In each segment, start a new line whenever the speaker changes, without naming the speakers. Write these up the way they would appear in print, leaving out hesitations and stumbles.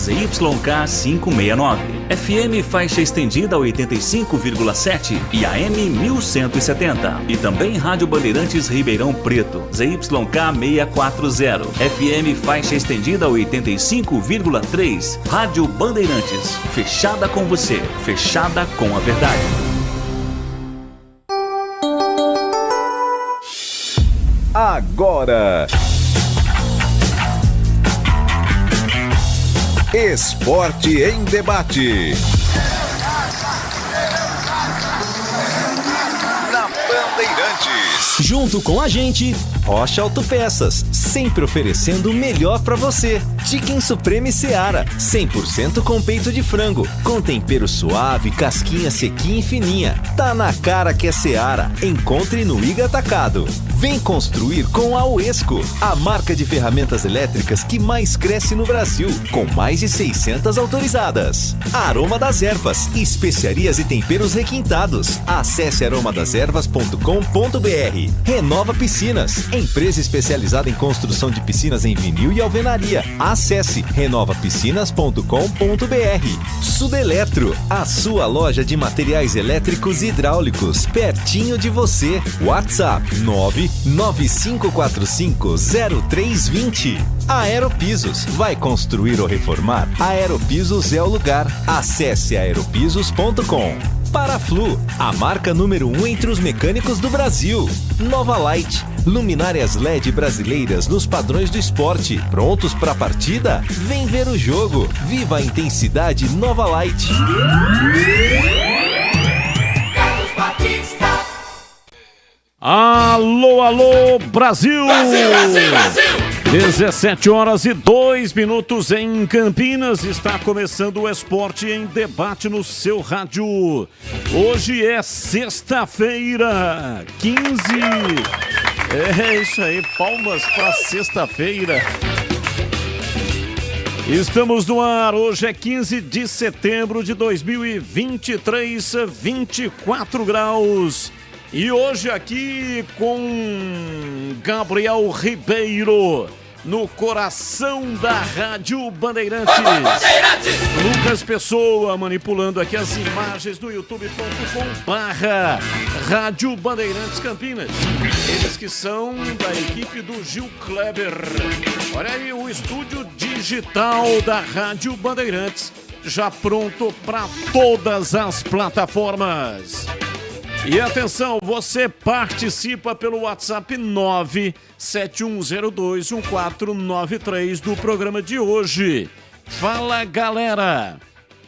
ZYK 569. FM faixa estendida 85,7 e AM 1170. E também Rádio Bandeirantes Ribeirão Preto, ZYK 640. FM faixa estendida 85,3. Rádio Bandeirantes, fechada com você, fechada com a verdade.
Agora, Esporte em Debate. Na Bandeirantes.
Junto com a gente, Rocha Autopeças, sempre oferecendo o melhor pra você. Chicken Supreme Seara, 100% com peito de frango, com tempero suave, casquinha sequinha e fininha. Tá na cara que é Seara. Encontre no Iga Atacado. Vem construir com a Uesco, a marca de ferramentas elétricas que mais cresce no Brasil, com mais de 600 autorizadas. Aroma das Ervas, especiarias e temperos requintados. Acesse aromadeservas.com.br. Renova Piscinas, empresa especializada em construção de piscinas em vinil e alvenaria. Acesse renovapiscinas.com.br. Sudeletro, a sua loja de materiais elétricos e hidráulicos, pertinho de você. WhatsApp 995450320. Aeropisos, vai construir ou reformar? Aeropisos é o lugar. Acesse aeropisos.com. Paraflu, a marca número 1 entre os mecânicos do Brasil. Nova Light, luminárias LED brasileiras nos padrões do esporte. Prontos para a partida? Vem ver o jogo. Viva a intensidade Nova Light.
Alô, alô, Brasil!
Brasil, Brasil, Brasil!
17h02 em Campinas. Está começando o Esporte em Debate no seu rádio. Hoje é sexta-feira, 15. É isso aí, palmas para sexta-feira. Estamos no ar, hoje é 15 de setembro de 2023, 24 graus. E hoje aqui com Gabriel Ribeiro, no coração da Rádio Bandeirantes. Lucas Pessoa manipulando aqui as imagens no youtube.com/Rádio Bandeirantes Campinas. Eles que são da equipe do Gil Kleber. Olha aí o estúdio digital da Rádio Bandeirantes, já pronto para todas as plataformas. E atenção, você participa pelo WhatsApp 971021493 do programa de hoje. Fala, galera,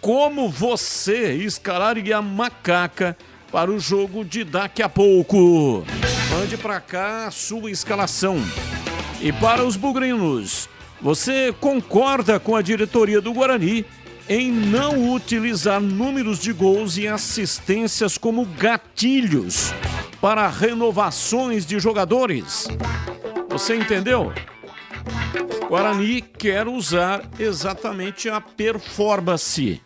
como você escalaria a macaca para o jogo de daqui a pouco? Mande para cá a sua escalação. E para os bugrinos, você concorda com a diretoria do Guarani em não utilizar números de gols e assistências como gatilhos para renovações de jogadores? Você entendeu? Guarani quer usar exatamente a performance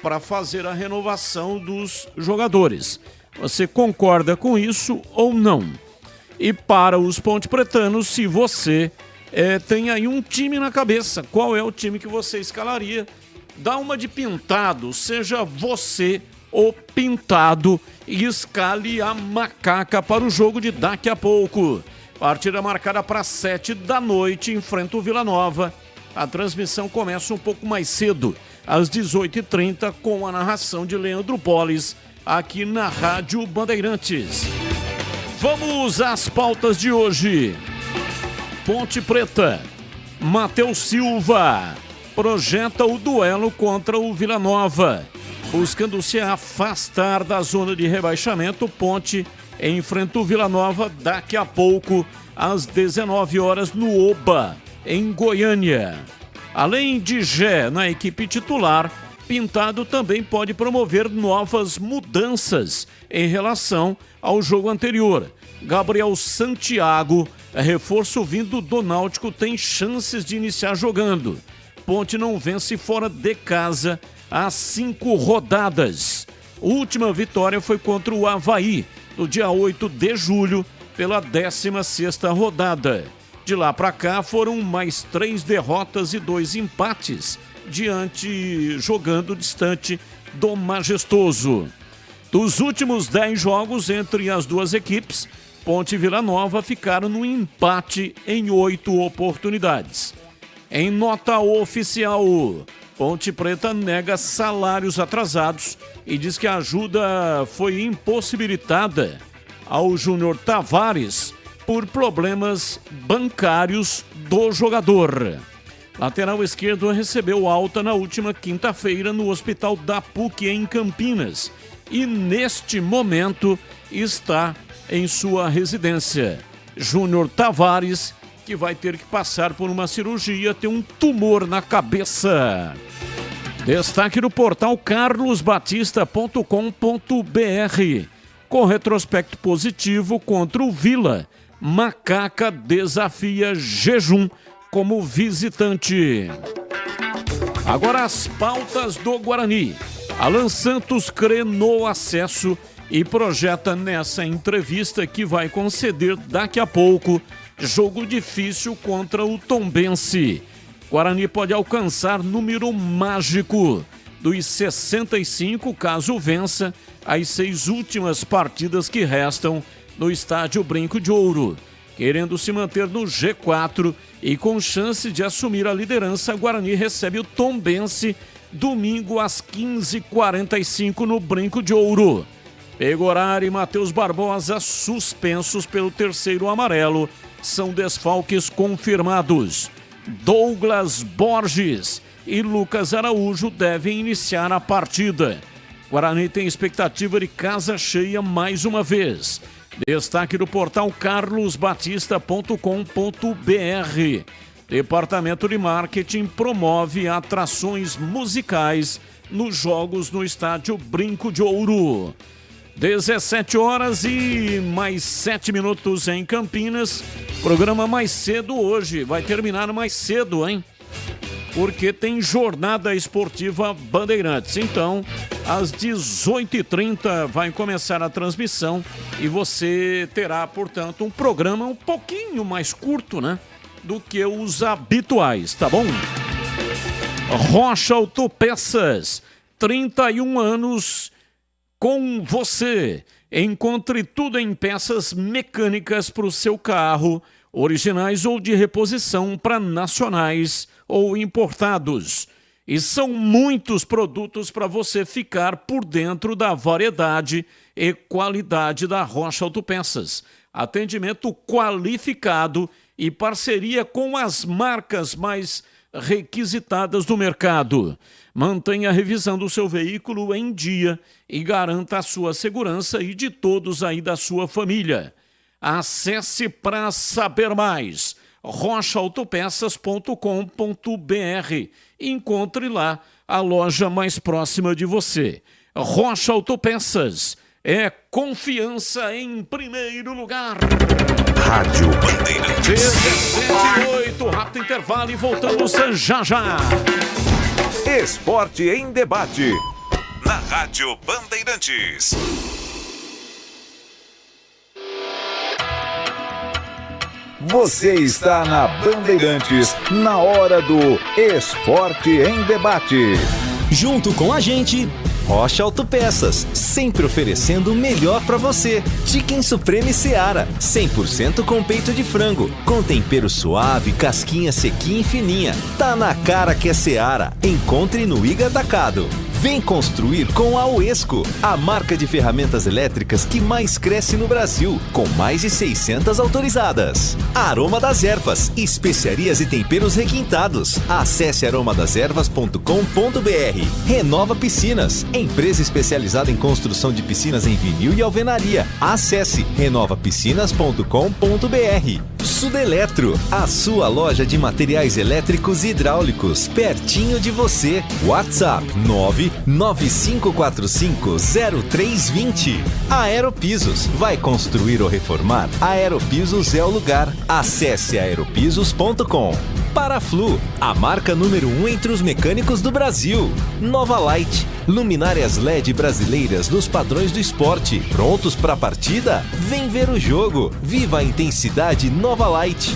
para fazer a renovação dos jogadores. Você concorda com isso ou não? E para os pontepretanos, se você tem aí um time na cabeça, qual é o time que você escalaria? Dá uma de pintado, seja você o pintado e escale a macaca para o jogo de daqui a pouco. Partida marcada para 7 da noite, enfrenta o Vila Nova. A transmissão começa um pouco mais cedo, às 18h30, com a narração de Leandro Polis, aqui na Rádio Bandeirantes. Vamos às pautas de hoje. Ponte Preta, Matheus Silva projeta o duelo contra o Vila Nova. Buscando se afastar da zona de rebaixamento, Ponte enfrenta o Vila Nova daqui a pouco, às 19 horas, no Oba, em Goiânia. Além de Gé na equipe titular, Pintado também pode promover novas mudanças em relação ao jogo anterior. Gabriel Santiago, reforço vindo do Náutico, tem chances de iniciar jogando. Ponte não vence fora de casa há 5 rodadas. Última vitória foi contra o Avaí, no dia 8 de julho, pela 16ª rodada. De lá para cá foram mais 3 derrotas e 2 empates jogando distante do Majestoso. Dos últimos 10 jogos entre as duas equipes, Ponte e Vila Nova ficaram no empate em 8 oportunidades. Em nota oficial, Ponte Preta nega salários atrasados e diz que a ajuda foi impossibilitada ao Júnior Tavares por problemas bancários do jogador. Lateral esquerdo recebeu alta na última quinta-feira no Hospital da PUC em Campinas e neste momento está em sua residência. Júnior Tavares, que vai ter que passar por uma cirurgia, tem um tumor na cabeça. Destaque no portal carlosbatista.com.br. Com retrospecto positivo contra o Vila, Macaca desafia Jejum como visitante. Agora as pautas do Guarani. Alan Santos crê no acesso e projeta nessa entrevista que vai conceder daqui a pouco jogo difícil contra o Tombense. Guarani pode alcançar número mágico dos 65 caso vença as 6 últimas partidas que restam no estádio Brinco de Ouro. Querendo se manter no G4 e com chance de assumir a liderança, Guarani recebe o Tombense domingo às 15h45 no Brinco de Ouro. Pegoraro e Matheus Barbosa suspensos pelo terceiro amarelo são desfalques confirmados. Douglas Borges e Lucas Araújo devem iniciar a partida. Guarani tem expectativa de casa cheia mais uma vez. Destaque do portal carlosbatista.com.br. Departamento de Marketing promove atrações musicais nos jogos no estádio Brinco de Ouro. 17 horas e mais 7 minutos em Campinas. Programa mais cedo hoje. Vai terminar mais cedo, hein? Porque tem jornada esportiva Bandeirantes. Então, às 18h30 vai começar a transmissão e você terá, portanto, um programa um pouquinho mais curto, né? Do que os habituais, tá bom? Rocha Autopeças, 31 anos com você. Encontre tudo em peças mecânicas para o seu carro, originais ou de reposição para nacionais ou importados. E são muitos produtos para você ficar por dentro da variedade e qualidade da Rocha Autopeças. Atendimento qualificado e parceria com as marcas mais requisitadas do mercado. Mantenha a revisão do seu veículo em dia e garanta a sua segurança e de todos aí da sua família. Acesse para saber mais rochaautopeças.com.br. Encontre lá a loja mais próxima de você. Rocha Autopeças é confiança em primeiro lugar.
Rádio Bandeirantes.
17h08, rápido intervalo e voltamos já já.
Esporte em debate. Na Rádio Bandeirantes. Você está na Bandeirantes, na hora do Esporte em Debate.
Junto com a gente, Rocha Autopeças, sempre oferecendo o melhor para você. Chicken Supreme Seara, 100% com peito de frango, com tempero suave, casquinha sequinha e fininha. Tá na cara que é Seara. Encontre no Iga Atacado. Vem construir com a Uesco, a marca de ferramentas elétricas que mais cresce no Brasil, com mais de 600 autorizadas. Aroma das Ervas, especiarias e temperos requintados. Acesse aromadeservas.com.br. Renova Piscinas, empresa especializada em construção de piscinas em vinil e alvenaria. Acesse renovapiscinas.com.br. Sudeletro, a sua loja de materiais elétricos e hidráulicos, pertinho de você. WhatsApp 995450320. Aeropisos, vai construir ou reformar? Aeropisos é o lugar. Acesse aeropisos.com. Paraflu, a marca número 1 entre os mecânicos do Brasil. Nova Light, luminárias LED brasileiras nos padrões do esporte. Prontos para a partida? Vem ver o jogo. Viva a intensidade Nova Light.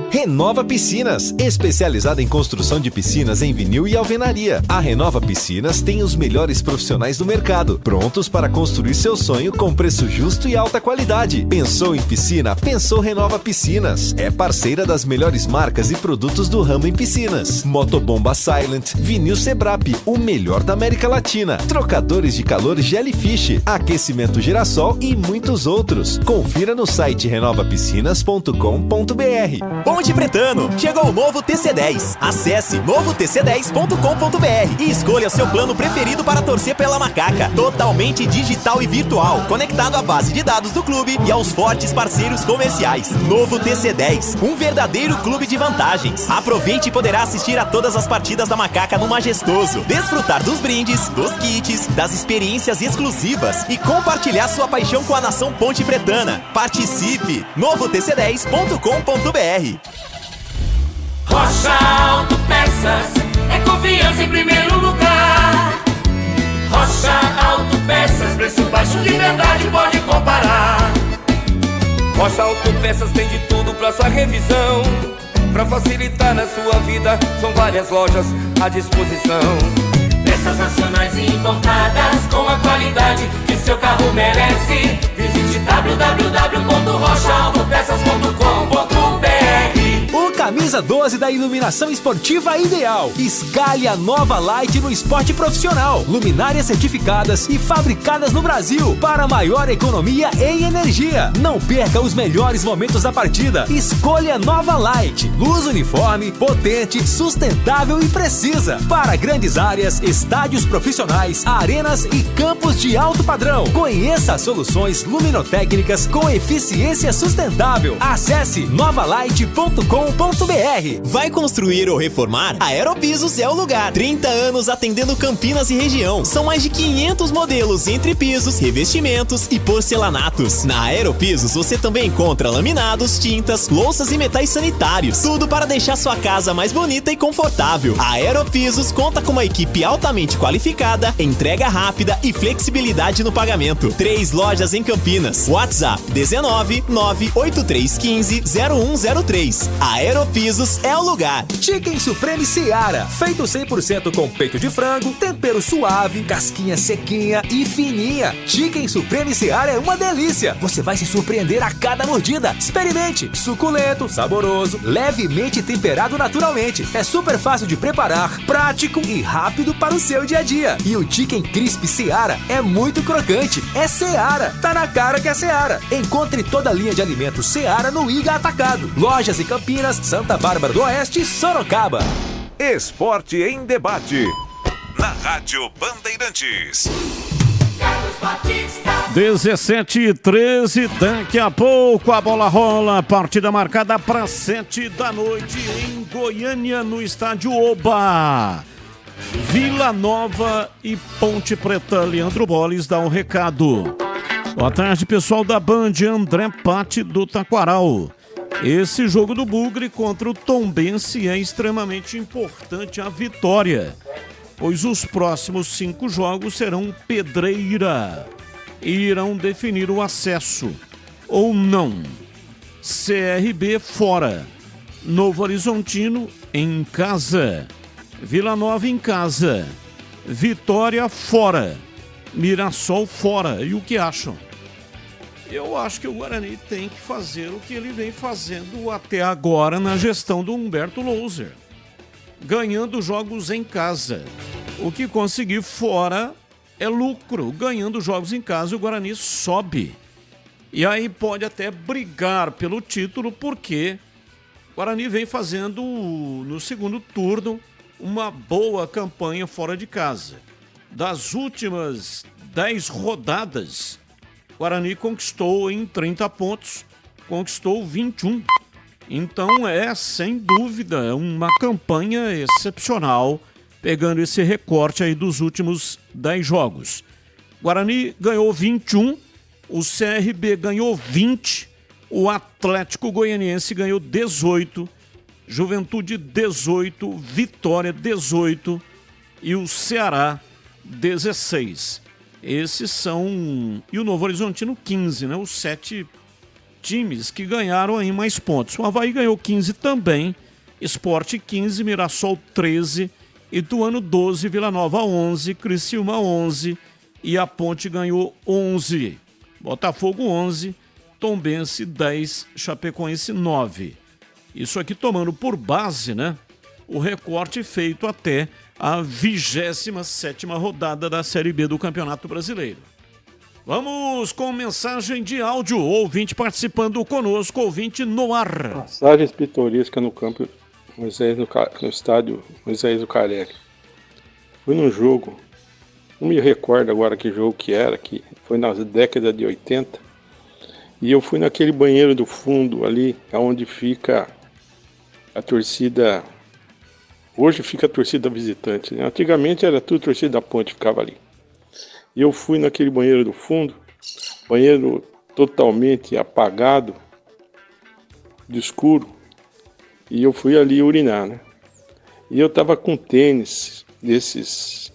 Renova Piscinas, especializada em construção de piscinas em vinil e alvenaria. A Renova Piscinas tem os melhores profissionais do mercado, prontos para construir seu sonho com preço justo e alta qualidade. Pensou em piscina? Pensou Renova Piscinas. É parceira das melhores marcas e produtos do ramo em piscinas. Motobomba Silent, Vinil Sebrap, o melhor da América Latina. Trocadores de calor Jellyfish, aquecimento Girassol e muitos outros. Confira no site renovapiscinas.com.br.
Ponte Pretano, chegou o novo TC10. Acesse novotc10.com.br e escolha seu plano preferido para torcer pela Macaca. Totalmente digital e virtual, conectado à base de dados do clube e aos fortes parceiros comerciais. Novo TC10, um verdadeiro clube de vantagens. Aproveite e poderá assistir a todas as partidas da Macaca no Majestoso, desfrutar dos brindes, dos kits, das experiências exclusivas e compartilhar sua paixão com a nação Ponte Pretana. Participe! novotc10.com.br.
Rocha Autopeças é confiança em primeiro lugar. Rocha Autopeças, preço baixo de verdade, pode comparar.
Rocha Autopeças tem de tudo pra sua revisão. Pra facilitar na sua vida, são várias lojas à disposição.
Peças nacionais e importadas com a qualidade que seu carro merece. Visite www.rochaautopeças.com.br.
O camisa 12 da iluminação esportiva ideal. Escalhe a nova Light no esporte profissional. Luminárias certificadas e fabricadas no Brasil para maior economia em energia. Não perca os melhores momentos da partida. Escolha nova Light. Luz uniforme, potente, sustentável e precisa. Para grandes áreas, estádios profissionais, arenas e campos de alto padrão. Conheça soluções luminotécnicas com eficiência sustentável. Acesse novalight.com.br.
Vai construir ou reformar? A Aeropisos é o lugar. 30 anos atendendo Campinas e região. São mais de 500 modelos entre pisos, revestimentos e porcelanatos. Na Aeropisos você também encontra laminados, tintas, louças e metais sanitários. Tudo para deixar sua casa mais bonita e confortável. A Aeropisos conta com uma equipe altamente qualificada, entrega rápida e flexibilidade no pagamento. 3 lojas em Campinas. WhatsApp 19 98315 0103. A Aeropisos é o lugar.
Chicken Supreme Seara, feito 100% com peito de frango, tempero suave, casquinha sequinha e fininha. Chicken Supreme Seara é uma delícia. Você vai se surpreender a cada mordida. Experimente. Suculento, saboroso, levemente temperado naturalmente. É super fácil de preparar, prático e rápido para o seu dia a dia. E o Chicken Crisp Seara é muito crocante. É Seara. Tá na cara que é Seara. Encontre toda a linha de alimentos Seara no Iga Atacado. Lojas em Campinas, Santa Bárbara do Oeste e Sorocaba.
Esporte em debate. Na Rádio Bandeirantes.
17h13, daqui a pouco a bola rola. Partida marcada para 7 da noite em Goiânia, no estádio Oba. Vila Nova e Ponte Preta. Leandro Boles dá um recado. Boa tarde, pessoal da Band. André Patti do Taquaral. Esse jogo do Bugre contra o Tombense é extremamente importante a vitória, pois os próximos 5 jogos serão pedreira e irão definir o acesso ou não. CRB fora, Novo Horizontino em casa, Vila Nova em casa, Vitória fora, Mirassol fora. E o que acham? Eu acho que o Guarani tem que fazer o que ele vem fazendo até agora na gestão do Humberto Louser, ganhando jogos em casa. O que conseguir fora é lucro. Ganhando jogos em casa, o Guarani sobe. E aí pode até brigar pelo título, porque o Guarani vem fazendo, no segundo turno, uma boa campanha fora de casa. Das últimas 10 rodadas, o Guarani conquistou em 30 pontos, conquistou 21. Então é, sem dúvida, uma campanha excepcional, pegando esse recorte aí dos últimos 10 jogos. O Guarani ganhou 21, o CRB ganhou 20, o Atlético Goianiense ganhou 18, Juventude 18, Vitória 18 e o Ceará 16. Esses são... E o Novo Horizontino 15, né? Os 7 times que ganharam aí mais pontos. O Avaí ganhou 15 também, Sport 15, Mirassol 13, Ituano 12, Vila Nova 11, Criciúma 11 e a Ponte ganhou 11. Botafogo 11, Tombense 10, Chapecoense 9. Isso aqui tomando por base, né, o recorte feito até a 27ª rodada da Série B do Campeonato Brasileiro. Vamos com mensagem de áudio, ouvinte participando conosco, ouvinte no ar.
Passagens pitorescas no campo no estádio Moisés do Carelli. Fui num jogo, não me recordo agora que jogo que era, que foi na década de 80, e eu fui naquele banheiro do fundo ali, onde fica a torcida, hoje fica a torcida visitante, né? Antigamente era tudo torcida da Ponte, ficava ali. E eu fui naquele banheiro do fundo, banheiro totalmente apagado, de escuro, e eu fui ali urinar, né? E eu tava com tênis desses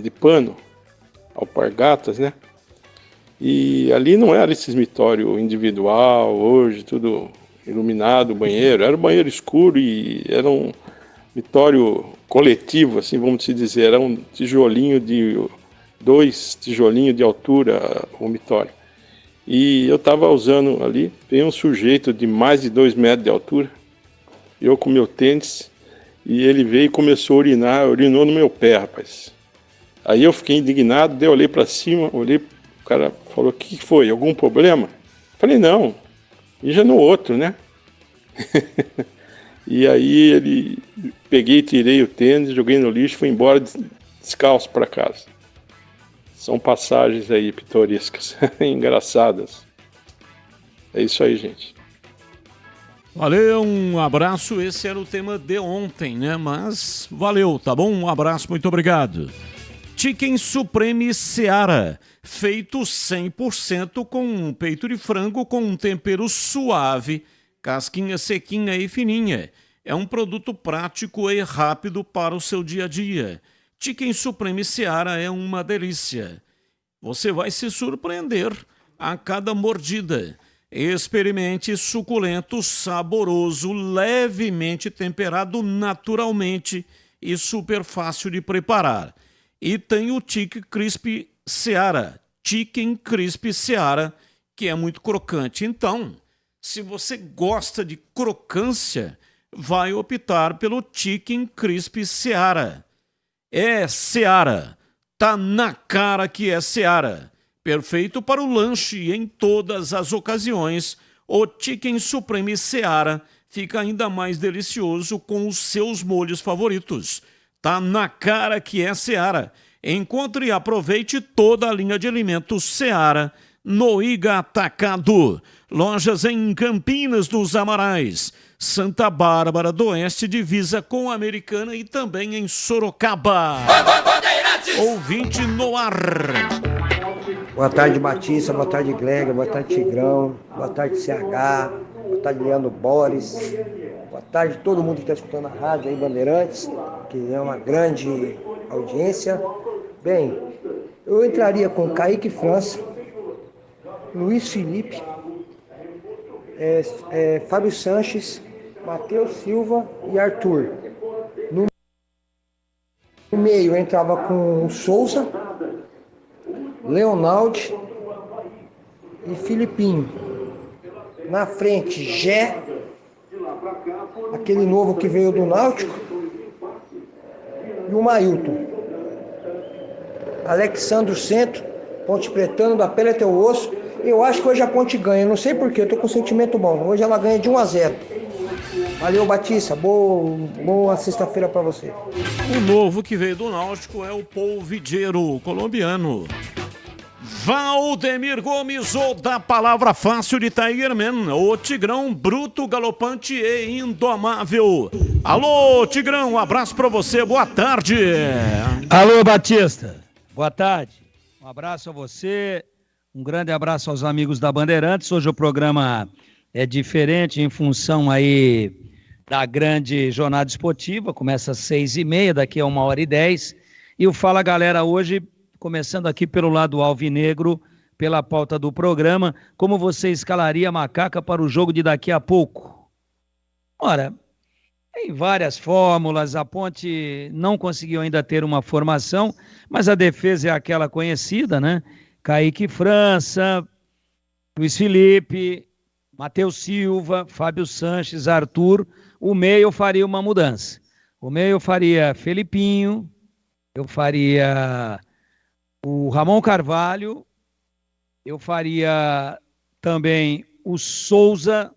de pano, alpargatas, né? E ali não era esse mictório individual, hoje tudo iluminado, o banheiro, era um banheiro escuro e era um mictório coletivo, assim, vamos dizer, era um tijolinho de 2 tijolinhos de altura, o mictório. E eu tava usando ali, veio um sujeito de mais de 2 metros de altura, eu com meu tênis, e ele veio e começou a urinou no meu pé, rapaz. Aí eu fiquei indignado, daí eu olhei pra cima, o cara falou, o que foi, algum problema? Falei, não, mija no outro, né? E aí peguei, tirei o tênis, joguei no lixo, fui embora descalço pra casa. São passagens aí pitorescas, engraçadas. É isso aí, gente.
Valeu, um abraço. Esse era o tema de ontem, né? Mas valeu, tá bom? Um abraço, muito obrigado. Chicken Supreme Seara, feito 100% com peito de frango com um tempero suave, casquinha sequinha e fininha. É um produto prático e rápido para o seu dia a dia. Chicken Supreme Seara é uma delícia. Você vai se surpreender a cada mordida. Experimente suculento, saboroso, levemente temperado naturalmente e super fácil de preparar. E tem o Chicken Crispy Seara, que é muito crocante. Então, se você gosta de crocância, vai optar pelo Chicken Crispy Seara. É Seara, tá na cara que é Seara. Perfeito para o lanche em todas as ocasiões. O Chicken Supreme Seara fica ainda mais delicioso com os seus molhos favoritos. Tá na cara que é Seara. Encontre e aproveite toda a linha de alimentos Seara no Iga Atacado. Lojas em Campinas dos Amarais, Santa Bárbara do Oeste, divisa com a Americana, e também em Sorocaba. Ouvinte no ar.
Boa tarde, Batista. Boa tarde, Glega. Boa tarde, Tigrão. Boa tarde, CH. Boa tarde, Leandro Boris. Boa tarde, todo mundo que está escutando a rádio aí, Bandeirantes, que é uma grande audiência. Bem, eu entraria com Kaique França, Luiz Felipe, Fábio Sanches, Matheus Silva e Arthur. No meio eu entrava com o Souza, Leonaldo e Filipinho. Na frente, Gé, aquele novo que veio do Náutico, e o Mailton. Alexandre Centro, Ponte Pretano, da pele até o osso. Eu acho que hoje a Ponte ganha, não sei porquê, eu tô com um sentimento bom. Hoje ela ganha de 1-0. Valeu, Batista, boa sexta-feira pra você.
O novo que veio do Náutico é o polvideiro colombiano. Valdemir Gomes, ou da palavra fácil de Tigerman, o Tigrão bruto, galopante e indomável. Alô, Tigrão, um abraço pra você, boa tarde.
Alô, Batista, boa tarde. Um abraço a você, um grande abraço aos amigos da Bandeirantes. Hoje o programa é diferente em função aí da grande jornada esportiva, começa às 6h30, daqui a 1h10. E o Fala Galera hoje, começando aqui pelo lado alvinegro, pela pauta do programa, como você escalaria a Macaca para o jogo de daqui a pouco? Ora, tem várias fórmulas, a Ponte não conseguiu ainda ter uma formação, mas a defesa é aquela conhecida, né? Kaique França, Luiz Felipe, Matheus Silva, Fábio Sanches, Arthur. O meio eu faria uma mudança. O meio eu faria Felipinho, eu faria o Ramon Carvalho, eu faria também o Souza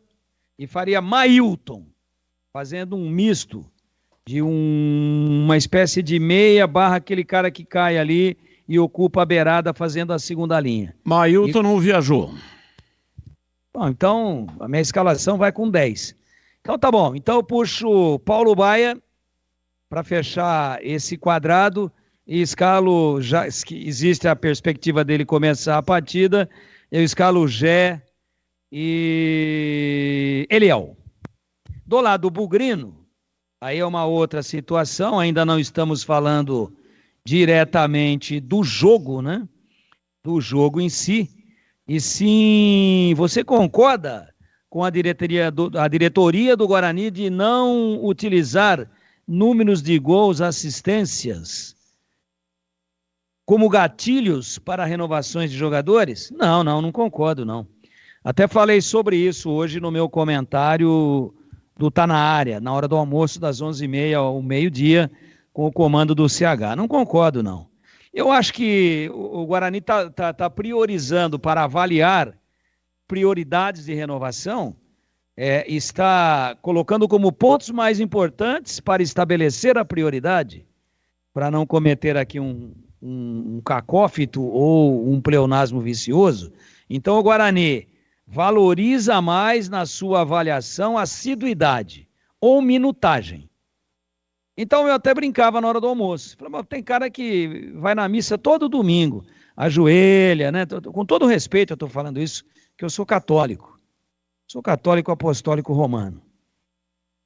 e faria Mailton, fazendo um misto de uma espécie de meia barra aquele cara que cai ali e ocupa a beirada fazendo a segunda linha.
Mailton não viajou.
Bom, então a minha escalação vai com 10. Então tá bom, então eu puxo Paulo Baia para fechar esse quadrado e escalo, já existe a perspectiva dele começar a partida, eu escalo Gé e Eliel. Do lado do Bugrino, aí é uma outra situação, ainda não estamos falando diretamente do jogo, né? Do jogo em si. E sim, você concorda com a diretoria do Guarani de não utilizar números de gols, assistências como gatilhos para renovações de jogadores? Não concordo, não. Até falei sobre isso hoje no meu comentário do Tá na Área, na hora do almoço das 11h30 ao meio-dia, com o comando do CH. Não concordo, não. Eu acho que o Guarani está priorizando para avaliar prioridades de renovação, está colocando como pontos mais importantes para estabelecer a prioridade, para não cometer aqui um cacófito ou um pleonasmo vicioso. Então o Guarani valoriza mais na sua avaliação assiduidade ou minutagem. Então eu até brincava na hora do almoço. Falei, tem cara que vai na missa todo domingo, ajoelha, né? Com todo respeito eu estou falando isso, que eu sou católico. Sou católico apostólico romano.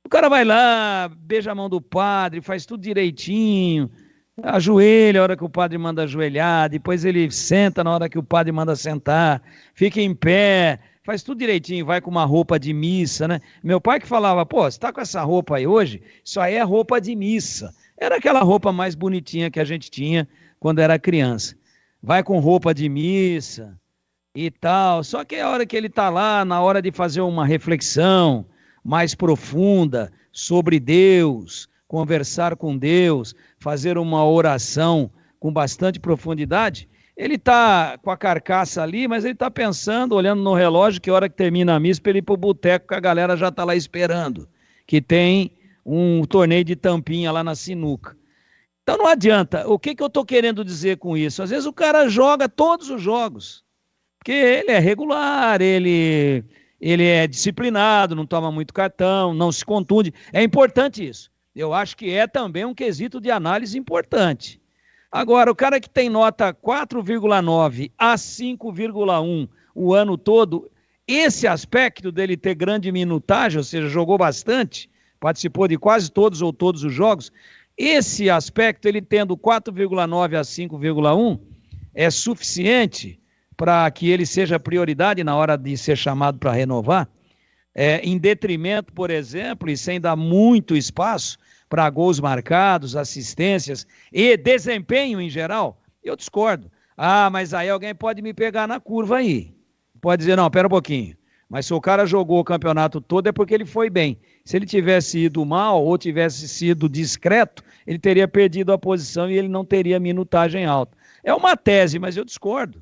O cara vai lá, beija a mão do padre, faz tudo direitinho, ajoelha a hora que o padre manda ajoelhar, depois ele senta na hora que o padre manda sentar, fica em pé, faz tudo direitinho, vai com uma roupa de missa, né? Meu pai que falava, você tá com essa roupa aí hoje? Isso aí é roupa de missa. Era aquela roupa mais bonitinha que a gente tinha quando era criança. Vai com roupa de missa e tal. Só que a hora que ele tá lá, na hora de fazer uma reflexão mais profunda sobre Deus, conversar com Deus, fazer uma oração com bastante profundidade, ele está com a carcaça ali, mas ele está pensando, olhando no relógio, que hora que termina a missa, para ele ir para o boteco, que a galera já está lá esperando, que tem um torneio de tampinha lá na sinuca. Então não adianta. O que eu estou querendo dizer com isso? Às vezes o cara joga todos os jogos, porque ele é regular, ele é disciplinado, não toma muito cartão, não se contunde. É importante isso. Eu acho que é também um quesito de análise importante. Agora, o cara que tem nota 4,9 a 5,1 o ano todo, esse aspecto dele ter grande minutagem, ou seja, jogou bastante, participou de quase todos ou todos os jogos, esse aspecto, ele tendo 4,9 a 5,1, é suficiente para que ele seja prioridade na hora de ser chamado para renovar, em detrimento, por exemplo, e sem dar muito espaço para gols marcados, assistências e desempenho em geral, eu discordo. Mas aí alguém pode me pegar na curva aí. Pode dizer, não, pera um pouquinho. Mas se o cara jogou o campeonato todo é porque ele foi bem. Se ele tivesse ido mal ou tivesse sido discreto, ele teria perdido a posição e ele não teria minutagem alta. É uma tese, mas eu discordo.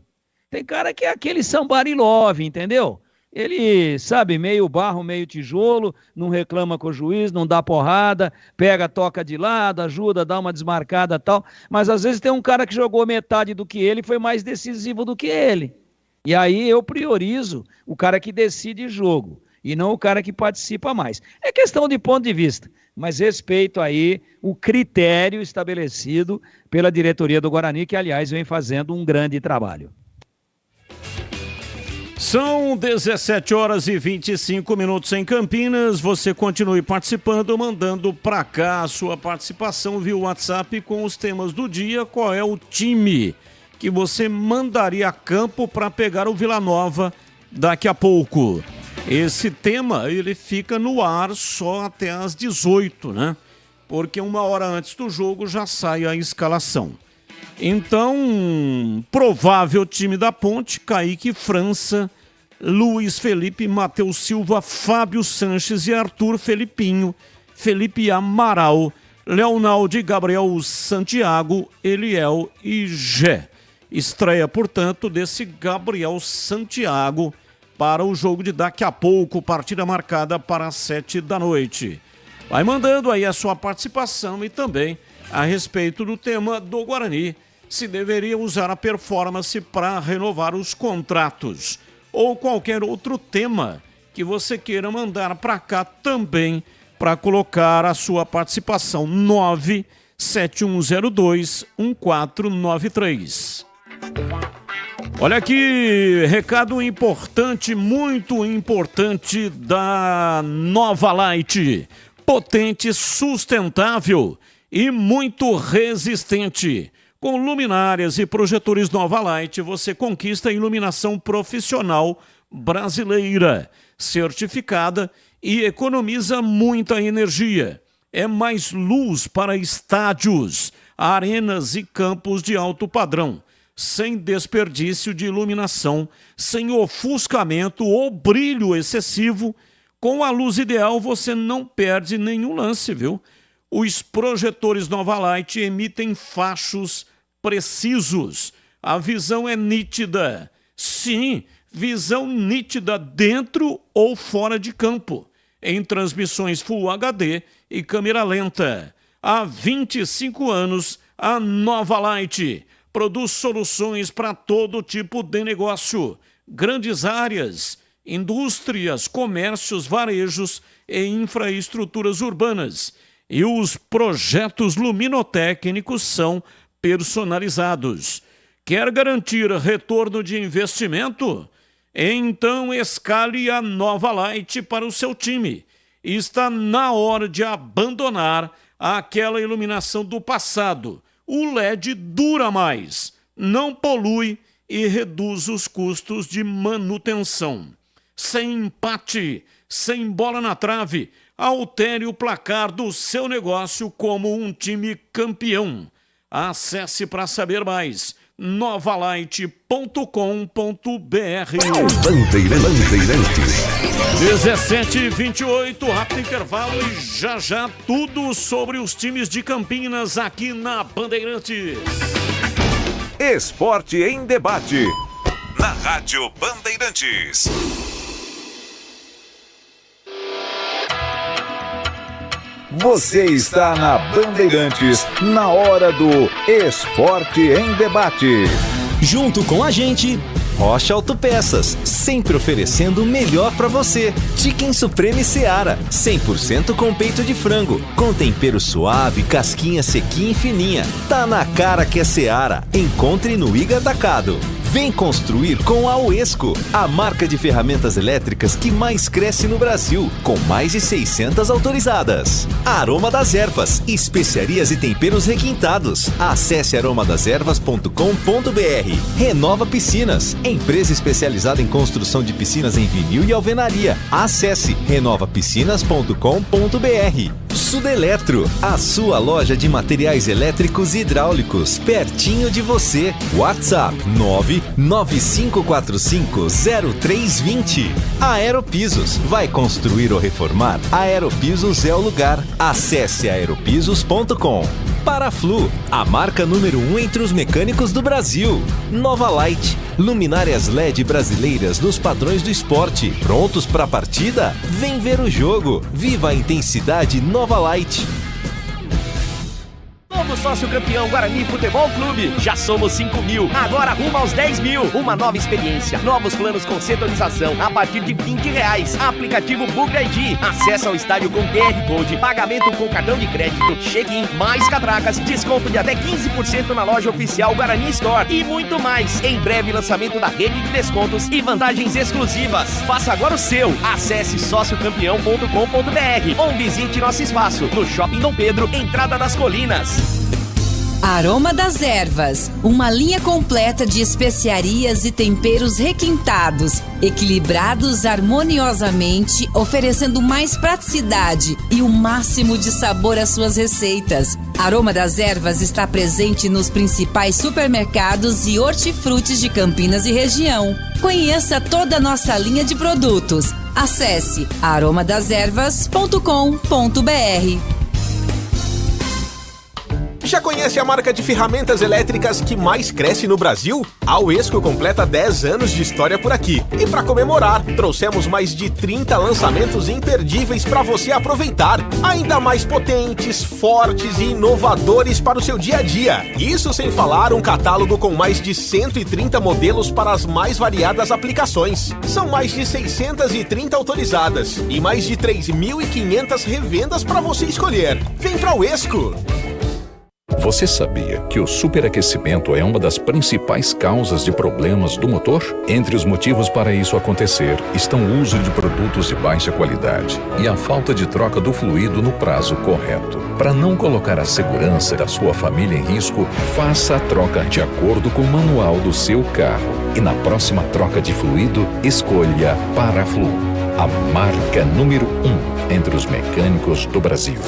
Tem cara que é aquele somebody love, entendeu? Ele, sabe, meio barro, meio tijolo, não reclama com o juiz, não dá porrada, pega, toca de lado, ajuda, dá uma desmarcada e tal, mas às vezes tem um cara que jogou metade do que ele e foi mais decisivo do que ele. E aí eu priorizo o cara que decide jogo e não o cara que participa mais. É questão de ponto de vista, mas respeito aí o critério estabelecido pela diretoria do Guarani, que aliás vem fazendo um grande trabalho.
São 17 horas e 25 minutos em Campinas. Você continue participando, mandando para cá a sua participação via WhatsApp com os temas do dia. Qual é o time que você mandaria a campo para pegar o Vila Nova daqui a pouco. Esse tema, ele fica no ar só até às 18, né? Porque 1 hora antes do jogo já sai a escalação. Então, provável time da Ponte: Kaique França, Luiz Felipe, Matheus Silva, Fábio Sanches e Arthur Felipinho, Felipe Amaral, Leonaldo, Gabriel Santiago, Eliel e Gé. Estreia, portanto, desse Gabriel Santiago para o jogo de daqui a pouco, partida marcada para as 7 da noite. Vai mandando aí a sua participação e também a respeito do tema do Guarani, se deveria usar a performance para renovar os contratos, ou qualquer outro tema que você queira mandar para cá também, para colocar a sua participação. 97102-1493. Olha aqui, recado importante, muito importante da Nova Light. Potente, sustentável e muito resistente. Com luminárias e projetores Nova Light, você conquista a iluminação profissional brasileira, certificada e economiza muita energia. É mais luz para estádios, arenas e campos de alto padrão, sem desperdício de iluminação, sem ofuscamento ou brilho excessivo. Com a luz ideal você não perde nenhum lance, viu? Os projetores Nova Light emitem fachos precisos. A visão é nítida. Sim, visão nítida dentro ou fora de campo, em transmissões Full HD e câmera lenta. Há 25 anos, a Nova Light produz soluções para todo tipo de negócio, grandes áreas, indústrias, comércios, varejos e infraestruturas urbanas. E os projetos luminotécnicos são personalizados. Quer garantir retorno de investimento? Então escale a Nova Light para o seu time. Está na hora de abandonar aquela iluminação do passado. O LED dura mais, não polui e reduz os custos de manutenção. Sem empate, sem bola na trave, altere o placar do seu negócio como um time campeão. Acesse para saber mais, novalight.com.br.
Bandeirantes.
17h28, rápido intervalo e já tudo sobre os times de Campinas aqui na Bandeirantes.
Esporte em debate. Na Rádio Bandeirantes. Você está na Bandeirantes, na hora do Esporte em Debate.
Junto com a gente, Rocha Autopeças, sempre oferecendo o melhor para você. Chicken Supreme Seara, 100% com peito de frango, com tempero suave, casquinha sequinha e fininha. Tá na cara que é Seara. Encontre no Iga Atacado. Vem construir com a Uesco, a marca de ferramentas elétricas que mais cresce no Brasil, com mais de 600 autorizadas. Aroma das Ervas, especiarias e temperos requintados. Acesse aromadasерvas.com.br. Renova Piscinas, empresa especializada em construção de piscinas em vinil e alvenaria. Acesse renovapiscinas.com.br. Sudeletro, a sua loja de materiais elétricos e hidráulicos, pertinho de você. WhatsApp 995450320. Aeropisos, vai construir ou reformar? Aeropisos é o lugar. Acesse aeropisos.com. Paraflu, a marca número 1 entre os mecânicos do Brasil. Nova Light, luminárias LED brasileiras nos padrões do esporte. Prontos para a partida? Vem ver o jogo. Viva a intensidade Nova Light.
Novo sócio campeão Guarani Futebol Clube. Já somos 5 mil, agora rumo aos 10 mil. Uma nova experiência, novos planos com setorização a partir de R$20. Aplicativo Bug ID. Acesso ao estádio com QR Code, pagamento com cartão de crédito, check-in, mais catracas, desconto de até 15% na loja oficial Guarani Store e muito mais. Em breve lançamento da rede de descontos e vantagens exclusivas. Faça agora o seu. Acesse sociocampeão.com.br ou visite nosso espaço no Shopping Dom Pedro, entrada das Colinas.
Aroma das Ervas, uma linha completa de especiarias e temperos requintados, equilibrados harmoniosamente, oferecendo mais praticidade e o máximo de sabor às suas receitas. Aroma das Ervas está presente nos principais supermercados e hortifrutis de Campinas e região. Conheça toda a nossa linha de produtos. Acesse aromadeservas.com.br.
Já conhece a marca de ferramentas elétricas que mais cresce no Brasil? A Uesco completa 10 anos de história por aqui. E para comemorar, trouxemos mais de 30 lançamentos imperdíveis para você aproveitar. Ainda mais potentes, fortes e inovadores para o seu dia a dia. Isso sem falar um catálogo com mais de 130 modelos para as mais variadas aplicações. São mais de 630 autorizadas e mais de 3.500 revendas para você escolher. Vem pra Uesco!
Você sabia que o superaquecimento é uma das principais causas de problemas do motor? Entre os motivos para isso acontecer estão o uso de produtos de baixa qualidade e a falta de troca do fluido no prazo correto. Para não colocar a segurança da sua família em risco, faça a troca de acordo com o manual do seu carro. E na próxima troca de fluido, escolha Paraflu, a marca número 1 entre os mecânicos do Brasil.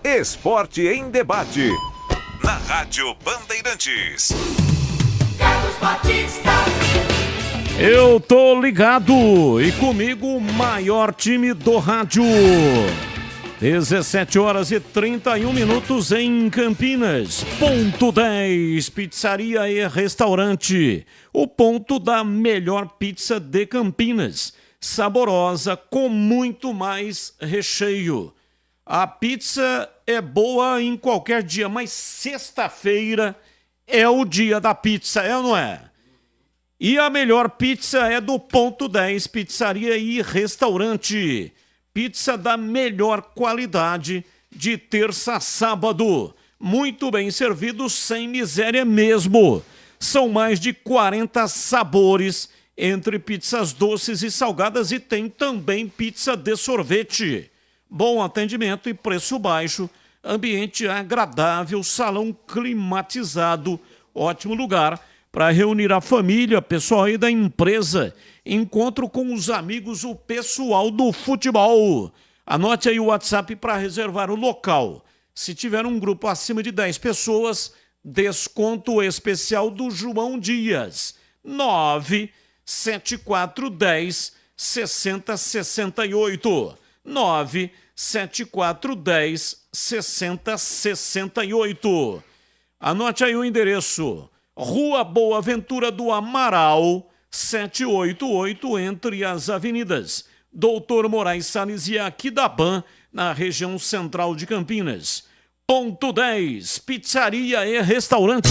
Esporte em Debate, na Rádio Bandeirantes.
Carlos Batista.
Eu tô ligado e comigo o maior time do rádio. 17h31 em Campinas. Ponto 10, pizzaria e restaurante. O ponto da melhor pizza de Campinas. Saborosa, com muito mais recheio. A pizza é boa em qualquer dia, mas sexta-feira é o dia da pizza, é ou não é? E a melhor pizza é do Ponto 10, pizzaria e restaurante. Pizza da melhor qualidade, de terça a sábado. Muito bem servido, sem miséria mesmo. São mais de 40 sabores, entre pizzas doces e salgadas, e tem também pizza de sorvete. Bom atendimento e preço baixo, ambiente agradável, salão climatizado, ótimo lugar para reunir a família, pessoal aí da empresa, encontro com os amigos, o pessoal do futebol. Anote aí o WhatsApp para reservar o local. Se tiver um grupo acima de 10 pessoas, desconto especial do João Dias. 97410 6068. 97410 6068. Anote aí o endereço. Rua Boa Ventura do Amaral, 788, entre as avenidas Doutor Moraes Salles e Aquidaban, na região central de Campinas. Ponto 10, pizzaria e restaurante.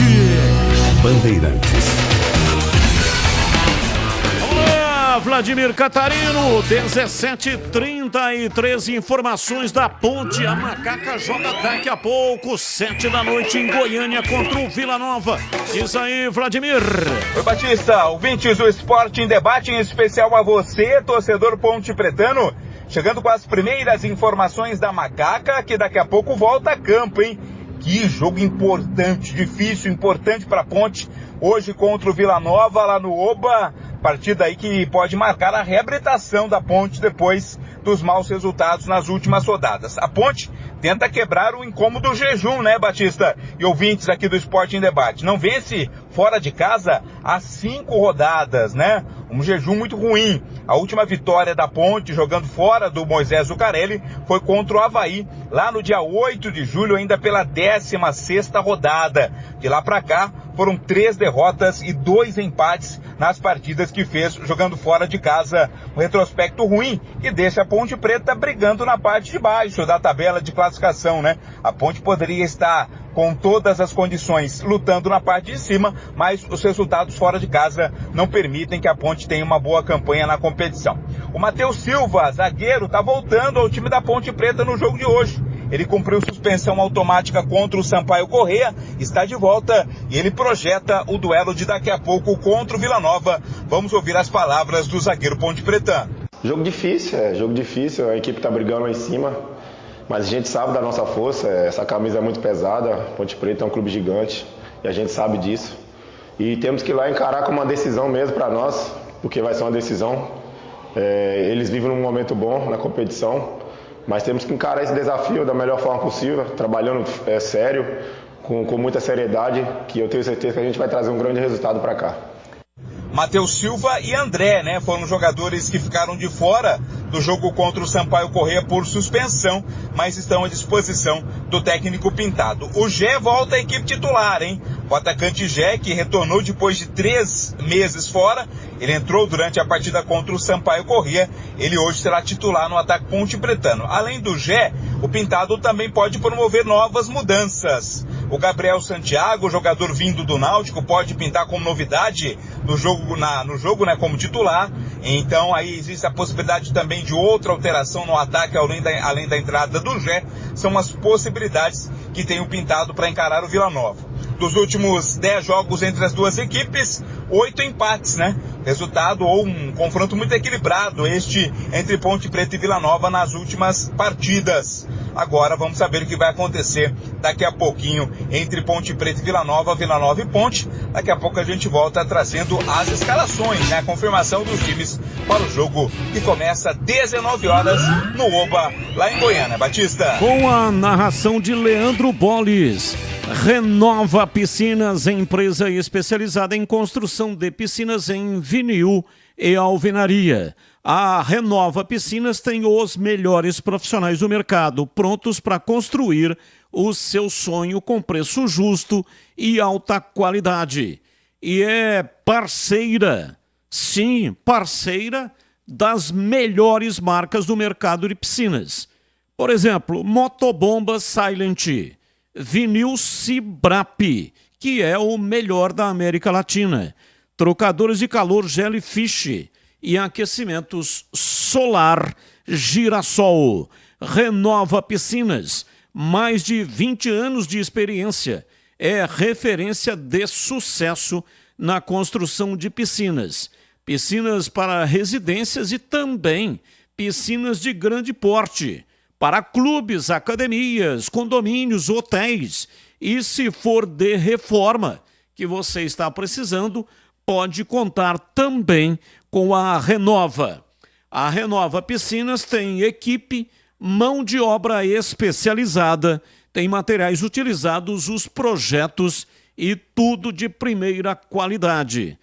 Bandeirantes.
Vladimir Catarino, 17h33, informações da Ponte. A Macaca joga daqui a pouco, 7 da noite em Goiânia contra o Vila Nova. Diz aí, Vladimir.
Oi, Batista, ouvintes do Esporte em Debate, em especial a você, torcedor ponte pretano, chegando com as primeiras informações da Macaca, que daqui a pouco volta a campo, hein? Que jogo importante, difícil, importante para a Ponte, hoje contra o Vila Nova, lá no Oba. Partida aí que pode marcar a reabilitação da Ponte depois dos maus resultados nas últimas rodadas. A Ponte tenta quebrar o incômodo jejum, né, Batista? E ouvintes aqui do Esporte em Debate. Não vence fora de casa há 5 rodadas, né? Um jejum muito ruim. A última vitória da Ponte, jogando fora do Moisés Zucarelli, foi contra o Avaí, lá no dia 8 de julho, ainda pela 16ª rodada. De lá pra cá, foram 3 derrotas e 2 empates nas partidas que fez jogando fora de casa. Um retrospecto ruim que deixa a Ponte Preta brigando na parte de baixo da tabela de classificação, né? A Ponte poderia estar com todas as condições lutando na parte de cima, mas os resultados fora de casa não permitem que a Ponte tenha uma boa campanha na competição. O Matheus Silva, zagueiro, está voltando ao time da Ponte Preta no jogo de hoje. Ele cumpriu suspensão automática contra o Sampaio Corrêa, está de volta e ele projeta o duelo de daqui a pouco contra o Vila Nova. Vamos ouvir as palavras do zagueiro ponte pretano.
Jogo difícil, a equipe está brigando lá em cima. Mas a gente sabe da nossa força, essa camisa é muito pesada, Ponte Preta é um clube gigante e a gente sabe disso. E temos que ir lá encarar como uma decisão mesmo para nós, porque vai ser uma decisão. Eles vivem num momento bom na competição, mas temos que encarar esse desafio da melhor forma possível, trabalhando sério, com muita seriedade, que eu tenho certeza que a gente vai trazer um grande resultado para cá.
Matheus Silva e André, né, foram jogadores que ficaram de fora do jogo contra o Sampaio Corrêa por suspensão, mas estão à disposição do técnico Pintado. O Gé volta à equipe titular, hein? O atacante Gé, que retornou depois de 3 meses fora, ele entrou durante a partida contra o Sampaio Corrêa, ele hoje será titular no ataque Ponte Pretano. Além do Gé, o Pintado também pode promover novas mudanças. O Gabriel Santiago, jogador vindo do Náutico, pode pintar como novidade no jogo, né, como titular. Então aí existe a possibilidade também de outra alteração no ataque, além da entrada do Gé. São as possibilidades que tem o Pintado para encarar o Vila Nova. Dos últimos 10 jogos entre as duas equipes, 8 empates, né? Resultado ou um confronto muito equilibrado este entre Ponte Preta e Vila Nova nas últimas partidas. Agora vamos saber o que vai acontecer daqui a pouquinho entre Ponte Preta e Vila Nova e Ponte. Daqui a pouco a gente volta trazendo as escalações, né? A confirmação dos times para o jogo que começa às 19 horas no Oba, lá em Goiânia. Batista.
Com a narração de Leandro Bolis. Renova Piscinas, empresa especializada em construção de piscinas em vinil e alvenaria. A Renova Piscinas tem os melhores profissionais do mercado, prontos para construir o seu sonho com preço justo e alta qualidade. E é parceira, sim, parceira das melhores marcas do mercado de piscinas. Por exemplo, Motobomba Silent, Vinil Cibrap, que é o melhor da América Latina, trocadores de calor Jellyfish e aquecimentos solar Girassol. Renova Piscinas, mais de 20 anos de experiência, é referência de sucesso na construção de piscinas. Piscinas para residências e também piscinas de grande porte, para clubes, academias, condomínios, hotéis. E se for de reforma que você está precisando, pode contar também com a Renova. A Renova Piscinas tem equipe, mão de obra especializada, tem materiais utilizados, os projetos e tudo de primeira qualidade.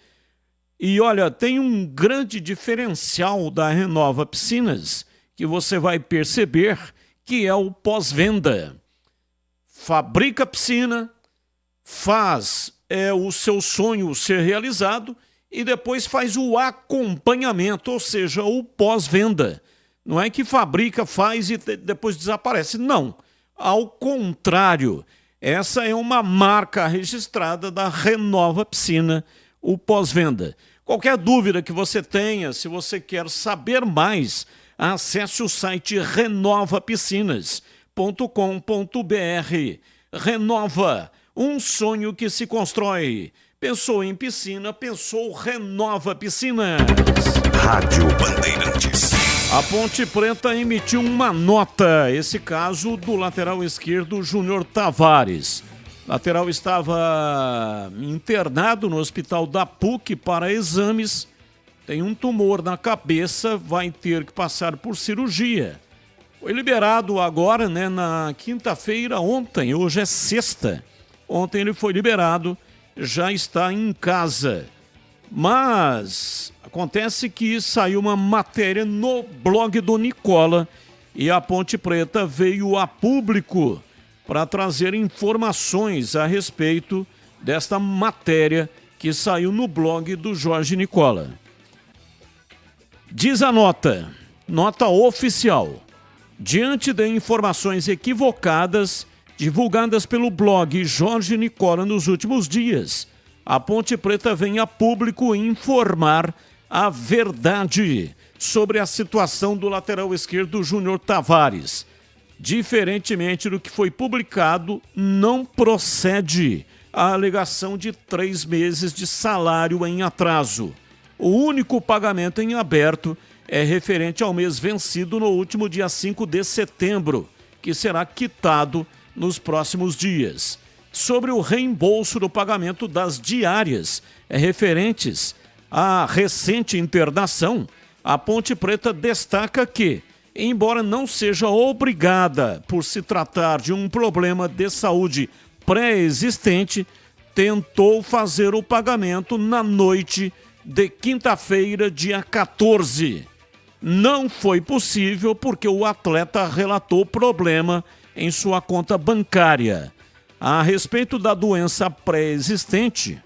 E olha, tem um grande diferencial da Renova Piscinas que você vai perceber, que é o pós-venda. Fabrica piscina, faz o seu sonho ser realizado e depois faz o acompanhamento, ou seja, o pós-venda. Não é que fabrica, faz e depois desaparece. Não, ao contrário. Essa é uma marca registrada da Renova Piscina, o pós-venda. Qualquer dúvida que você tenha, se você quer saber mais, acesse o site renovapiscinas.com.br. Renova, um sonho que se constrói. Pensou em piscina, pensou Renova Piscinas.
Rádio Bandeirantes.
A Ponte Preta emitiu uma nota, esse caso do lateral esquerdo Júnior Tavares. O lateral estava internado no hospital da PUC para exames. Tem um tumor na cabeça, vai ter que passar por cirurgia. Foi liberado agora, né, na quinta-feira, ontem, hoje é sexta. Ontem ele foi liberado, já está em casa. Mas acontece que saiu uma matéria no blog do Nicola e a Ponte Preta veio a público para trazer informações a respeito desta matéria que saiu no blog do Jorge Nicola. Diz a nota oficial, diante de informações equivocadas divulgadas pelo blog Jorge Nicola nos últimos dias, a Ponte Preta vem a público informar a verdade sobre a situação do lateral esquerdo Júnior Tavares. Diferentemente do que foi publicado, não procede a alegação de 3 meses de salário em atraso. O único pagamento em aberto é referente ao mês vencido no último dia 5 de setembro, que será quitado nos próximos dias. Sobre o reembolso do pagamento das diárias referentes à recente internação, a Ponte Preta destaca que, embora não seja obrigada por se tratar de um problema de saúde pré-existente, tentou fazer o pagamento na noite de quinta-feira, dia 14. Não foi possível porque o atleta relatou problema em sua conta bancária. A respeito da doença pré-existente,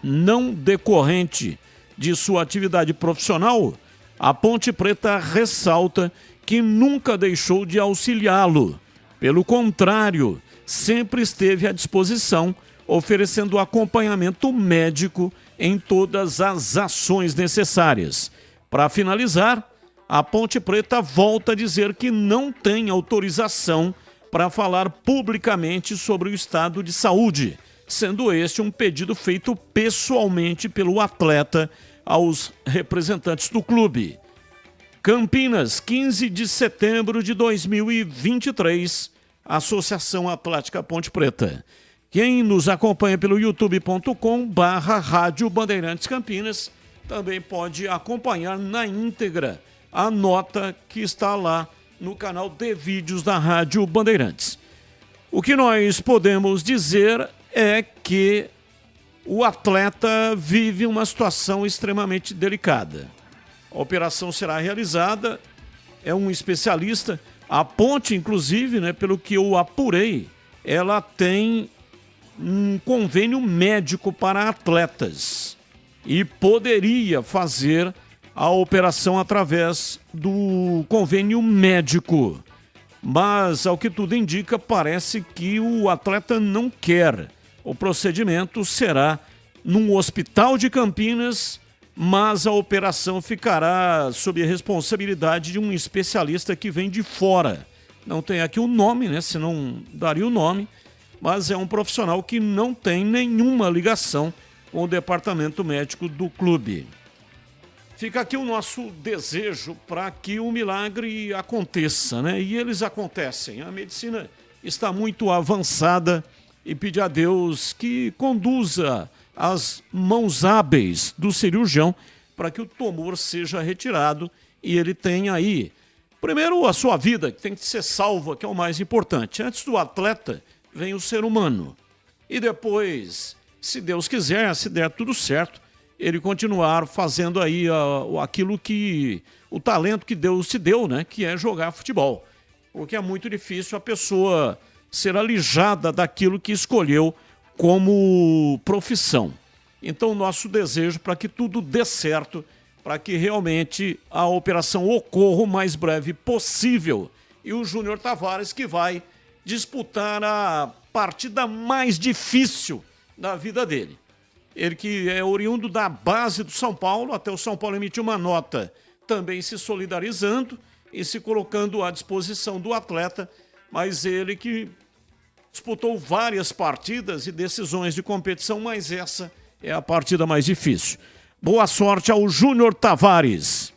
não decorrente de sua atividade profissional, a Ponte Preta ressalta que nunca deixou de auxiliá-lo. Pelo contrário, sempre esteve à disposição, oferecendo acompanhamento médico em todas as ações necessárias. Para finalizar, a Ponte Preta volta a dizer que não tem autorização para falar publicamente sobre o estado de saúde, sendo este um pedido feito pessoalmente pelo atleta aos representantes do clube. Campinas, 15 de setembro de 2023, Associação Atlética Ponte Preta. Quem nos acompanha pelo youtube.com/Rádio Bandeirantes Campinas também pode acompanhar na íntegra a nota que está lá no canal de vídeos da Rádio Bandeirantes. O que nós podemos dizer é que o atleta vive uma situação extremamente delicada. A operação será realizada, é um especialista. A Ponte, inclusive, né, pelo que eu apurei, ela tem um convênio médico para atletas e poderia fazer a operação através do convênio médico. Mas, ao que tudo indica, parece que o atleta não quer. O procedimento será num hospital de Campinas, mas a operação ficará sob a responsabilidade de um especialista que vem de fora. Não tem aqui o nome, né? Senão daria o nome, mas é um profissional que não tem nenhuma ligação com o departamento médico do clube. Fica aqui o nosso desejo para que o milagre aconteça, né? E eles acontecem. A medicina está muito avançada e pedir a Deus que conduza as mãos hábeis do cirurgião para que o tumor seja retirado e ele tenha aí, primeiro, a sua vida, que tem que ser salva, que é o mais importante. Antes do atleta, vem o ser humano. E depois, se Deus quiser, se der tudo certo, ele continuar fazendo aí aquilo que, o talento que Deus te deu, né? Que é jogar futebol. Porque é muito difícil a pessoa ser alijada daquilo que escolheu como profissão. Então, nosso desejo para que tudo dê certo, para que realmente a operação ocorra o mais breve possível. E o Júnior Tavares que vai disputar a partida mais difícil da vida dele. Ele que é oriundo da base do São Paulo, até o São Paulo emitiu uma nota também se solidarizando e se colocando à disposição do atleta, mas ele que disputou várias partidas e decisões de competição, mas essa é a partida mais difícil. Boa sorte ao Júnior Tavares.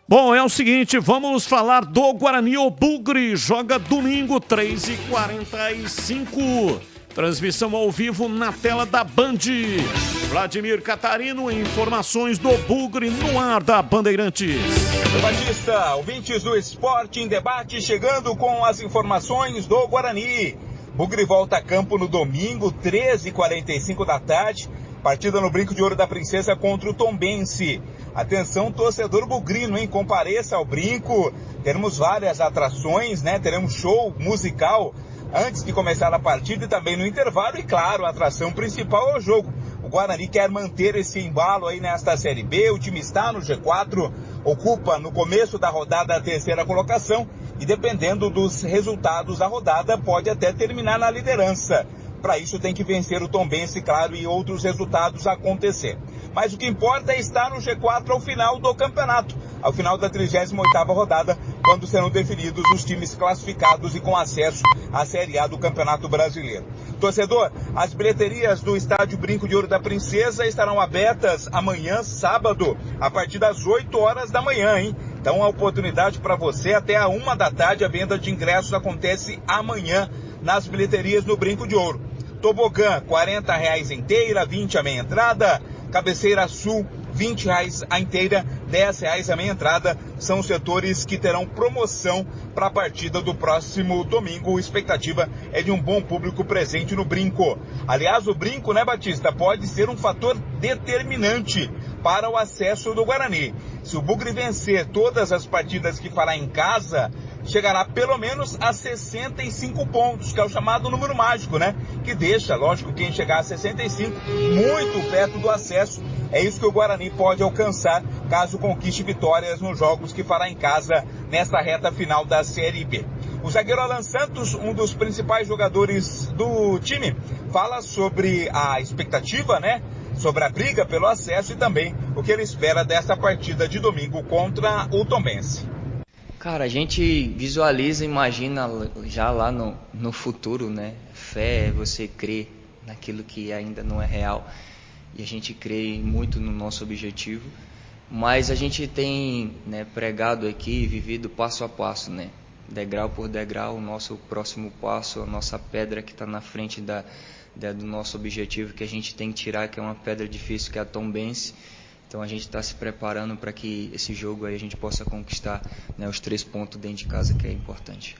Bom, é o seguinte, vamos falar do Guarani. O Bugre joga domingo, 3h45. Transmissão ao vivo na tela da Band. Vladimir Catarino, informações do Bugre no ar da Bandeirantes.
Batista, ouvintes do Esporte em Debate, chegando com as informações do Guarani. Bugre volta a campo no domingo, 13h45 da tarde. Partida no Brinco de Ouro da Princesa contra o Tombense. Atenção, torcedor bugrino, hein? Compareça ao Brinco. Teremos várias atrações, né? Teremos show musical antes de começar a partida e também no intervalo. E claro, a atração principal é o jogo. O Guarani quer manter esse embalo aí nesta Série B. O time está no G4, ocupa no começo da rodada a terceira colocação e dependendo dos resultados da rodada pode até terminar na liderança. Para isso tem que vencer o Tombense, claro, e outros resultados acontecer. Mas o que importa é estar no G4 ao final do campeonato, ao final da 38ª rodada, quando serão definidos os times classificados e com acesso à Série A do Campeonato Brasileiro. Torcedor, as bilheterias do Estádio Brinco de Ouro da Princesa estarão abertas amanhã, sábado, a partir das 8 horas da manhã, hein? Então a oportunidade para você até a 1 da tarde, a venda de ingressos acontece amanhã nas bilheterias no Brinco de Ouro. Tobogã, R$40 inteira, 20 a meia entrada. Cabeceira Sul, R$20 a inteira, R$10 a meia entrada. São os setores que terão promoção para a partida do próximo domingo. A expectativa é de um bom público presente no Brinco. Aliás, o Brinco, né, Batista, pode ser um fator determinante para o acesso do Guarani. Se o Bugre vencer todas as partidas que fará em casa, chegará pelo menos a 65 pontos, que é o chamado número mágico, né? Que deixa, lógico, quem chegar a 65 muito perto do acesso. É isso que o Guarani pode alcançar caso conquiste vitórias nos jogos que fará em casa nesta reta final da Série B. O zagueiro Alan Santos, um dos principais jogadores do time, fala sobre a expectativa, né? Sobre a briga pelo acesso e também o que ele espera dessa partida de domingo contra o Tombense.
Cara, a gente visualiza, imagina já lá no futuro, né? Fé é você crer naquilo que ainda não é real. E a gente crê muito no nosso objetivo. Mas a gente tem, né, pregado aqui, vivido passo a passo, né? Degrau por degrau, o nosso próximo passo, a nossa pedra que está na frente do nosso objetivo que a gente tem que tirar, que é uma pedra difícil, que é a Tombense. Então a gente está se preparando para que esse jogo aí a gente possa conquistar, né, os 3 pontos dentro de casa, que é importante.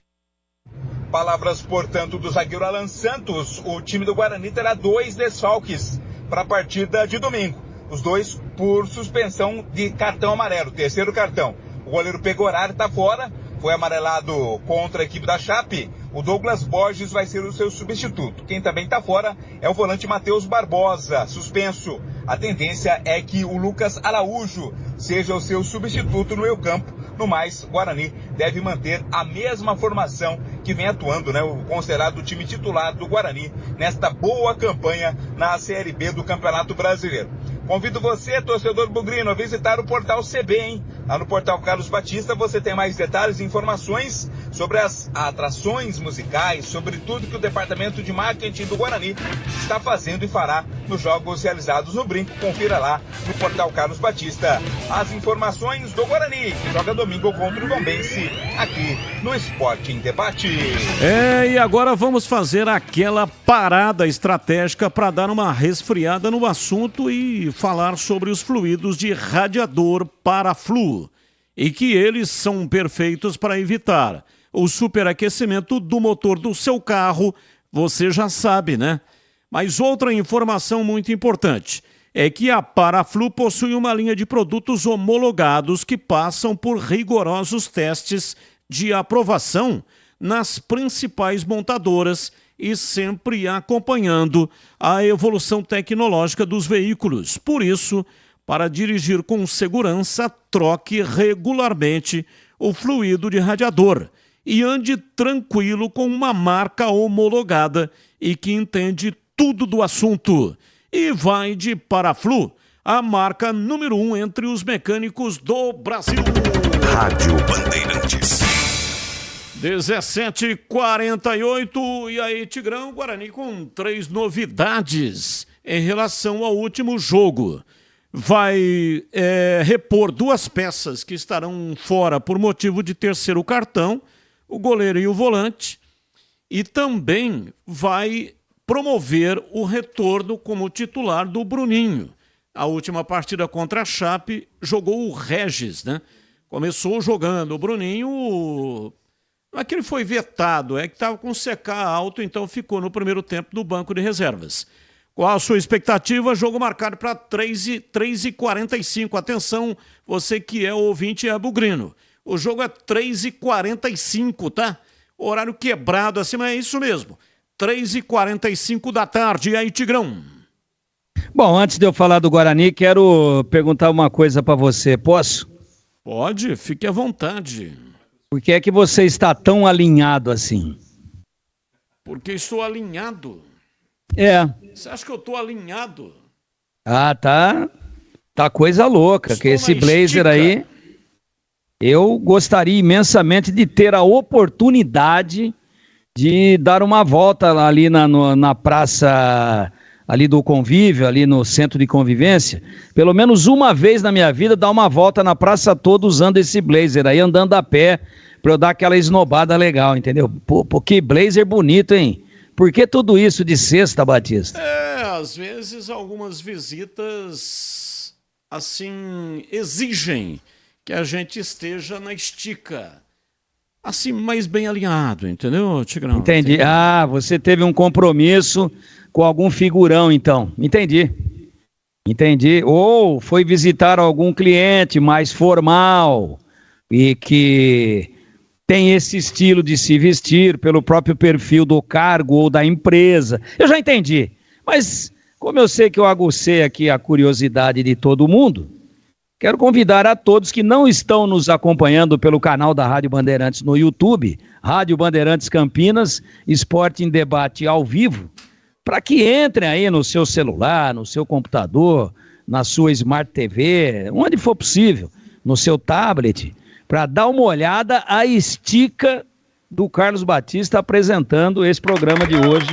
Palavras, portanto, do zagueiro Alan Santos. O time do Guarani terá 2 desfalques para a partida de domingo. Os 2 por suspensão de cartão amarelo, 3º cartão. O goleiro Pegorari está fora, foi amarelado contra a equipe da Chape. O Douglas Borges vai ser o seu substituto. Quem também está fora é o volante Matheus Barbosa, suspenso. A tendência é que o Lucas Araújo seja o seu substituto no meio-campo. No mais, o Guarani deve manter a mesma formação que vem atuando, né? O considerado time titular do Guarani nesta boa campanha na Série B do Campeonato Brasileiro. Convido você, torcedor bugrino, a visitar o portal CB, hein? Lá no portal Carlos Batista você tem mais detalhes e informações sobre as atrações musicais, sobre tudo que o departamento de marketing do Guarani está fazendo e fará nos jogos realizados no Brinco. Confira lá no portal Carlos Batista as informações do Guarani, que joga domingo contra o Tombense, aqui no Esporte em Debate.
E agora vamos fazer aquela parada estratégica para dar uma resfriada no assunto e falar sobre os fluidos de radiador Paraflu, e que eles são perfeitos para evitar o superaquecimento do motor do seu carro, você já sabe, né? Mas outra informação muito importante é que a Paraflu possui uma linha de produtos homologados que passam por rigorosos testes de aprovação nas principais montadoras e sempre acompanhando a evolução tecnológica dos veículos. Por isso, para dirigir com segurança, troque regularmente o fluido de radiador e ande tranquilo com uma marca homologada e que entende tudo do assunto. E vai de Paraflu, a marca número 1 entre os mecânicos do Brasil.
Rádio Bandeirantes.
17h48, e aí, Tigrão, Guarani com 3 novidades em relação ao último jogo. Vai repor 2 peças que estarão fora por motivo de 3º cartão, o goleiro e o volante, e também vai promover o retorno como titular do Bruninho. A última partida contra a Chape jogou o Regis, né? Começou jogando o Bruninho. Não é que ele foi vetado, é que estava com CK alto, então ficou no primeiro tempo no banco de reservas. Qual a sua expectativa? Jogo marcado para 3h45. Atenção, você que é ouvinte é bugrino. O jogo é 3h45, tá? Horário quebrado assim, mas é isso mesmo. 3h45 da tarde. E aí, Tigrão?
Bom, antes de eu falar do Guarani, quero perguntar uma coisa para você. Posso?
Pode, fique à vontade.
Por que é que você está tão alinhado assim?
Porque estou alinhado. Você acha que eu estou alinhado?
Ah, tá coisa louca. Que esse blazer aí, eu gostaria imensamente de ter a oportunidade de dar uma volta ali na praça ali do convívio, ali no centro de convivência, pelo menos uma vez na minha vida, dar uma volta na praça toda usando esse blazer aí, andando a pé, pra eu dar aquela esnobada legal, entendeu? Pô, que blazer bonito, hein? Por que tudo isso de sexta, Batista?
Às vezes algumas visitas, assim, exigem que a gente esteja na estica, assim, mais bem alinhado, entendeu, Tigrão?
Entendi. Ah, você teve um compromisso com algum figurão, então. Entendi. Ou foi visitar algum cliente mais formal e que tem esse estilo de se vestir pelo próprio perfil do cargo ou da empresa. Eu já entendi. Mas, como eu sei que eu agucei aqui a curiosidade de todo mundo, quero convidar a todos que não estão nos acompanhando pelo canal da Rádio Bandeirantes no YouTube, Rádio Bandeirantes Campinas, Esporte em Debate ao vivo, para que entrem aí no seu celular, no seu computador, na sua Smart TV, onde for possível, no seu tablet, para dar uma olhada à estica do Carlos Batista apresentando esse programa de hoje,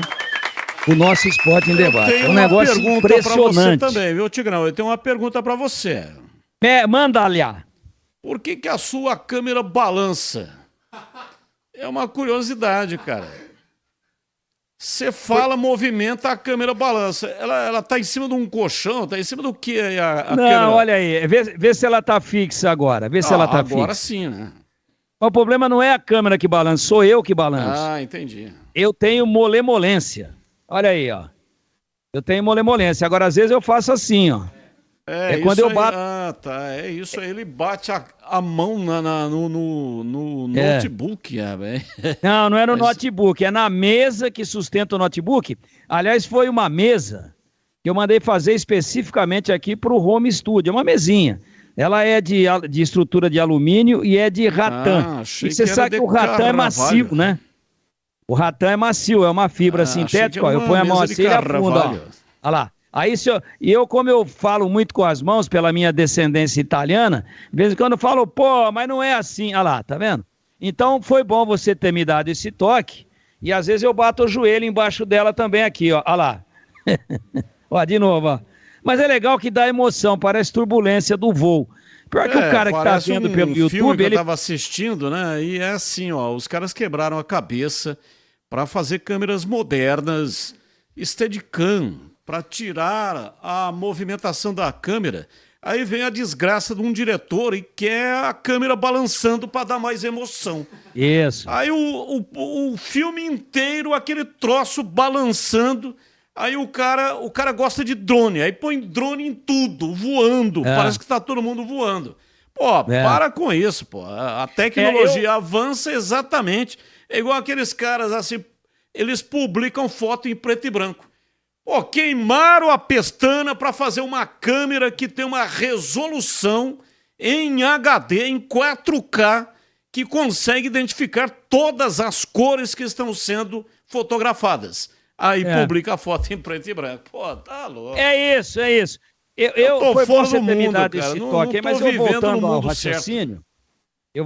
o nosso Esporte em Debate. É um negócio impressionante.
Pra você também, viu, Tigrão? Eu tenho uma pergunta para você.
Manda, aliás.
Por que a sua câmera balança? É uma curiosidade, cara. Você fala, movimenta, a câmera balança. Ela tá em cima de um colchão? Tá em cima do que a câmera?
Não, olha aí. Vê se ela tá fixa agora. Vê se ela tá fixa.
Agora sim, né?
O problema não é a câmera que balança, sou eu que balanço.
Ah, entendi.
Eu tenho molemolência. Olha aí, ó. Eu tenho molemolência. Agora, às vezes, eu faço assim, ó.
É quando eu bato. Ah, tá. É isso aí. Ele bate a mão no notebook.
Não é no notebook. É na mesa que sustenta o notebook. Aliás, foi uma mesa que eu mandei fazer especificamente aqui para o Home Studio. É uma mesinha. Ela é de estrutura de alumínio e é de ratã. E você sabe que o ratã é macio, né? O ratã é macio, é uma fibra sintética. Ó, eu ponho a mão assim e afunda. Olha lá. Aí, como eu falo muito com as mãos, pela minha descendência italiana, de vez em quando eu falo, pô, mas não é assim. Olha lá, tá vendo? Então, foi bom você ter me dado esse toque, e às vezes eu bato o joelho embaixo dela também aqui, ó. Olha lá. Ó, de novo, ó. Mas é legal que dá emoção, parece turbulência do voo. Pior que o cara que tá vendo pelo YouTube,
eu tava assistindo, né? E é assim, ó, os caras quebraram a cabeça para fazer câmeras modernas, Steadicam, para tirar a movimentação da câmera. Aí vem a desgraça de um diretor e quer a câmera balançando para dar mais emoção.
Isso.
Aí o filme inteiro, aquele troço balançando. Aí o cara gosta de drone, aí põe drone em tudo, voando. Parece que tá todo mundo voando. Pô, para com isso, pô. A tecnologia avança exatamente. É igual aqueles caras assim, eles publicam foto em preto e branco. Pô, queimaram a pestana para fazer uma câmera que tem uma resolução em HD, em 4K, que consegue identificar todas as cores que estão sendo fotografadas. Aí publica a foto em preto e branco. Pô, tá louco.
É isso. Eu foi bom você ter me dado esse toque, mas eu voltando ao raciocínio, eu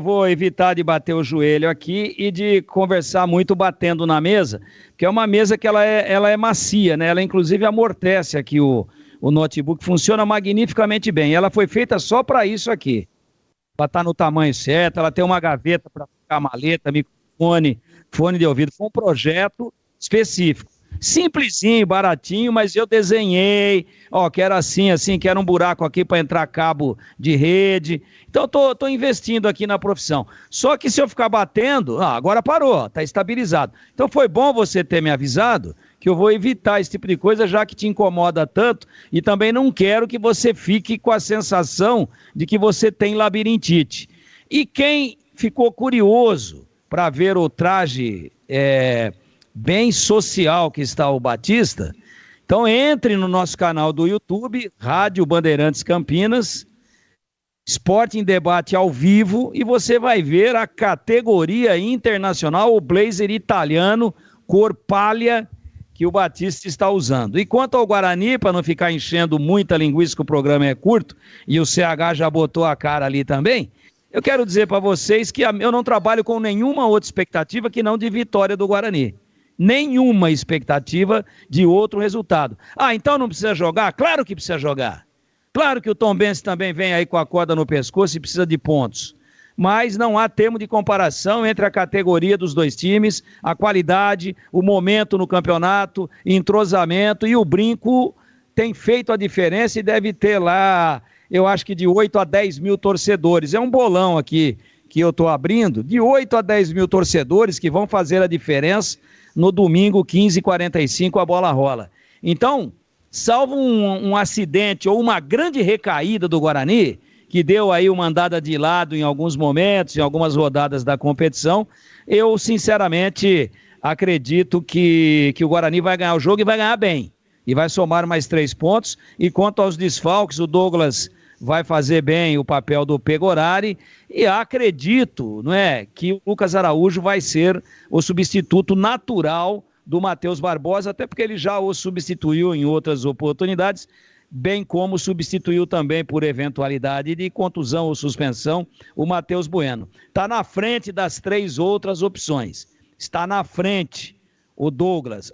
vou evitar de bater o joelho aqui e de conversar muito batendo na mesa, porque é uma mesa que ela é macia, né? Ela inclusive amortece aqui o notebook, funciona magnificamente bem. Ela foi feita só para isso aqui. Ela tá no tamanho certo, ela tem uma gaveta para ficar maleta, microfone, fone de ouvido. Foi um projeto específico. Simplesinho, baratinho, mas eu desenhei, ó, que era assim, que era um buraco aqui para entrar cabo de rede. Então, tô investindo aqui na profissão. Só que se eu ficar batendo, agora parou, tá estabilizado. Então, foi bom você ter me avisado que eu vou evitar esse tipo de coisa, já que te incomoda tanto, e também não quero que você fique com a sensação de que você tem labirintite. E quem ficou curioso para ver o traje bem social que está o Batista, então entre no nosso canal do YouTube, Rádio Bandeirantes Campinas, Esporte em Debate ao vivo, e você vai ver a categoria internacional, o blazer italiano, cor palha, que o Batista está usando. E quanto ao Guarani, para não ficar enchendo muita linguiça, que o programa é curto, e o CH já botou a cara ali também, eu quero dizer para vocês que eu não trabalho com nenhuma outra expectativa que não de vitória do Guarani. nenhuma expectativa de outro resultado. Ah, então não precisa jogar? Claro que precisa jogar. Claro que o Tombense também vem aí com a corda no pescoço e precisa de pontos. Mas não há termo de comparação entre a categoria dos dois times, a qualidade, o momento no campeonato, entrosamento, e o Brinco tem feito a diferença e deve ter lá, eu acho que de 8 a 10 mil torcedores. É um bolão aqui que eu estou abrindo, de 8 a 10 mil torcedores que vão fazer a diferença no domingo 15h45 a bola rola. Então, salvo um acidente ou uma grande recaída do Guarani, que deu aí uma andada de lado em alguns momentos, em algumas rodadas da competição, eu sinceramente acredito que o Guarani vai ganhar o jogo e vai ganhar bem. E vai somar mais 3 pontos. E quanto aos desfalques, o Douglas vai fazer bem o papel do Pegorari. E acredito, não é, que o Lucas Araújo vai ser o substituto natural do Matheus Barbosa, até porque ele já o substituiu em outras oportunidades, bem como substituiu também por eventualidade de contusão ou suspensão o Matheus Bueno. Está na frente das 3 outras opções. Está na frente o Douglas,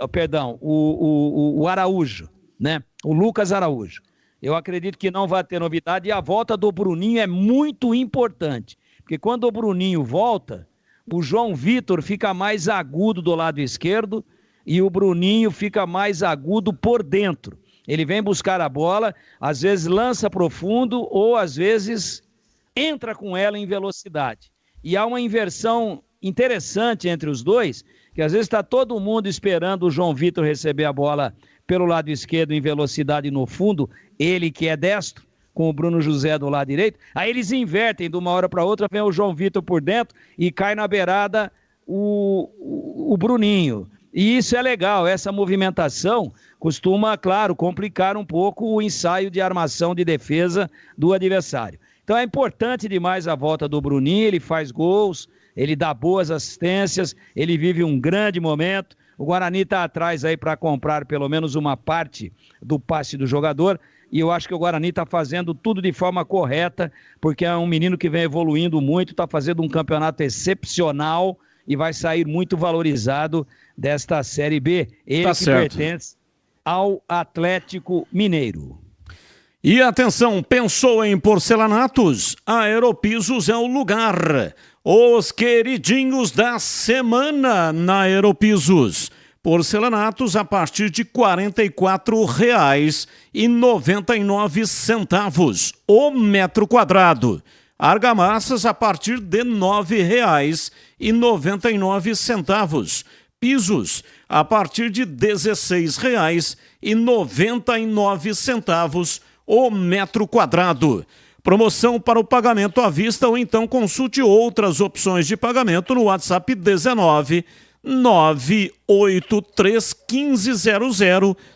o Araújo, né? O Lucas Araújo. Eu acredito que não vai ter novidade e a volta do Bruninho é muito importante, porque quando o Bruninho volta, o João Vitor fica mais agudo do lado esquerdo e o Bruninho fica mais agudo por dentro. Ele vem buscar a bola, às vezes lança profundo ou às vezes entra com ela em velocidade. E há uma inversão interessante entre os dois, que às vezes está todo mundo esperando o João Vitor receber a bola pelo lado esquerdo em velocidade no fundo, ele que é destro, com o Bruno José do lado direito, aí eles invertem de uma hora para outra, vem o João Vitor por dentro e cai na beirada o Bruninho. E isso é legal, essa movimentação costuma, claro, complicar um pouco o ensaio de armação de defesa do adversário. Então é importante demais a volta do Bruninho, ele faz gols, ele dá boas assistências, ele vive um grande momento. O Guarani está atrás aí para comprar pelo menos uma parte do passe do jogador, e eu acho que o Guarani está fazendo tudo de forma correta, porque é um menino que vem evoluindo muito, está fazendo um campeonato excepcional e vai sair muito valorizado desta Série B. Ele tá que certo. Pertence ao Atlético Mineiro.
E atenção, pensou em porcelanatos? A Aeropisos é o lugar. Os queridinhos da semana na Aeropisos. Porcelanatos a partir de R$ 44,99 o metro quadrado. Argamassas a partir de R$ 9,99. Pisos a partir de R$ 16,99 o metro quadrado. Promoção para o pagamento à vista ou então consulte outras opções de pagamento no WhatsApp 19 983 1500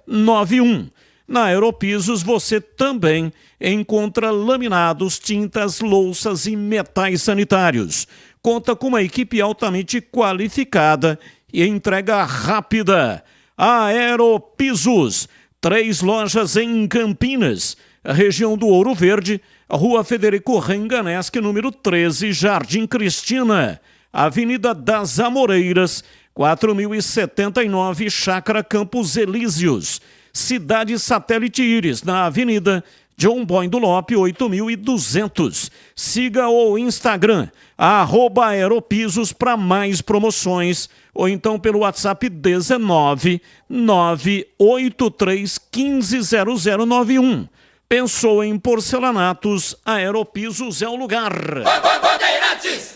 91. Na Aeropisos você também encontra laminados, tintas, louças e metais sanitários. Conta com uma equipe altamente qualificada e entrega rápida. Aeropisos, 3 lojas em Campinas, região do Ouro Verde, Rua Federico Renganeschi, número 13, Jardim Cristina, Avenida das Amoreiras, 4079, Chácara Campos Elíseos, Cidade Satélite Íris, na Avenida John Boy do Lope, 8200. Siga o Instagram, @Aeropisos, para mais promoções, ou então pelo WhatsApp 19 983 1500 91. Pensou em porcelanatos, Aeropisos é o lugar.
Bandeirantes!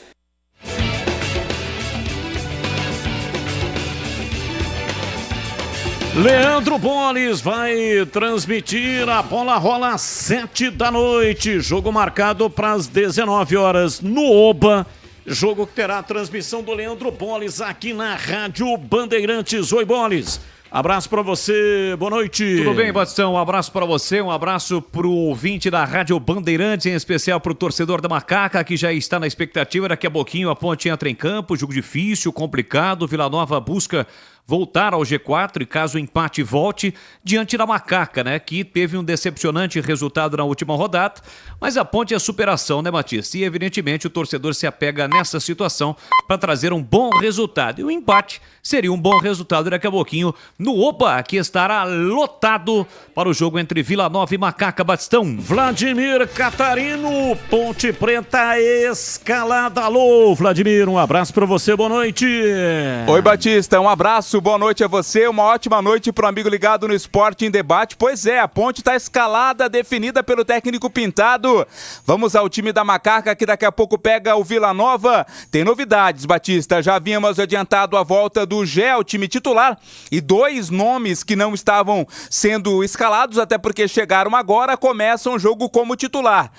Leandro Boles vai transmitir a bola rola às 7 da noite. Jogo marcado para as 19 horas no Oba. Jogo que terá a transmissão do Leandro Boles aqui na Rádio Bandeirantes. Oi, Boles. Abraço para você, boa noite.
Tudo bem, Batistão? Um abraço para você, um abraço pro ouvinte da Rádio Bandeirantes, em especial pro torcedor da Macaca, que já está na expectativa. Daqui a pouquinho a Ponte entra em campo, jogo difícil, complicado. Vila Nova busca voltar ao G4 e caso o empate volte diante da Macaca, né? Que teve um decepcionante resultado na última rodada, mas a Ponte é superação, né, Batista? E evidentemente o torcedor se apega nessa situação para trazer um bom resultado. E o empate seria um bom resultado daqui a pouquinho no Oba, que estará lotado para o jogo entre Vila Nova e Macaca. Batistão.
Vladimir Catarino, Ponte Preta escalada. Alô, Vladimir, um abraço para você, boa noite.
Oi, Batista, um abraço, boa noite a você, uma ótima noite pro amigo ligado no Esporte em Debate. Pois é, a Ponte tá escalada, definida pelo técnico Pintado. Vamos ao time da Macaca, que daqui a pouco pega o Vila Nova. Tem novidades, Batista, já havíamos adiantado a volta do Gé ao time titular e 2 nomes que não estavam sendo escalados, até porque chegaram agora, começam o jogo como titular.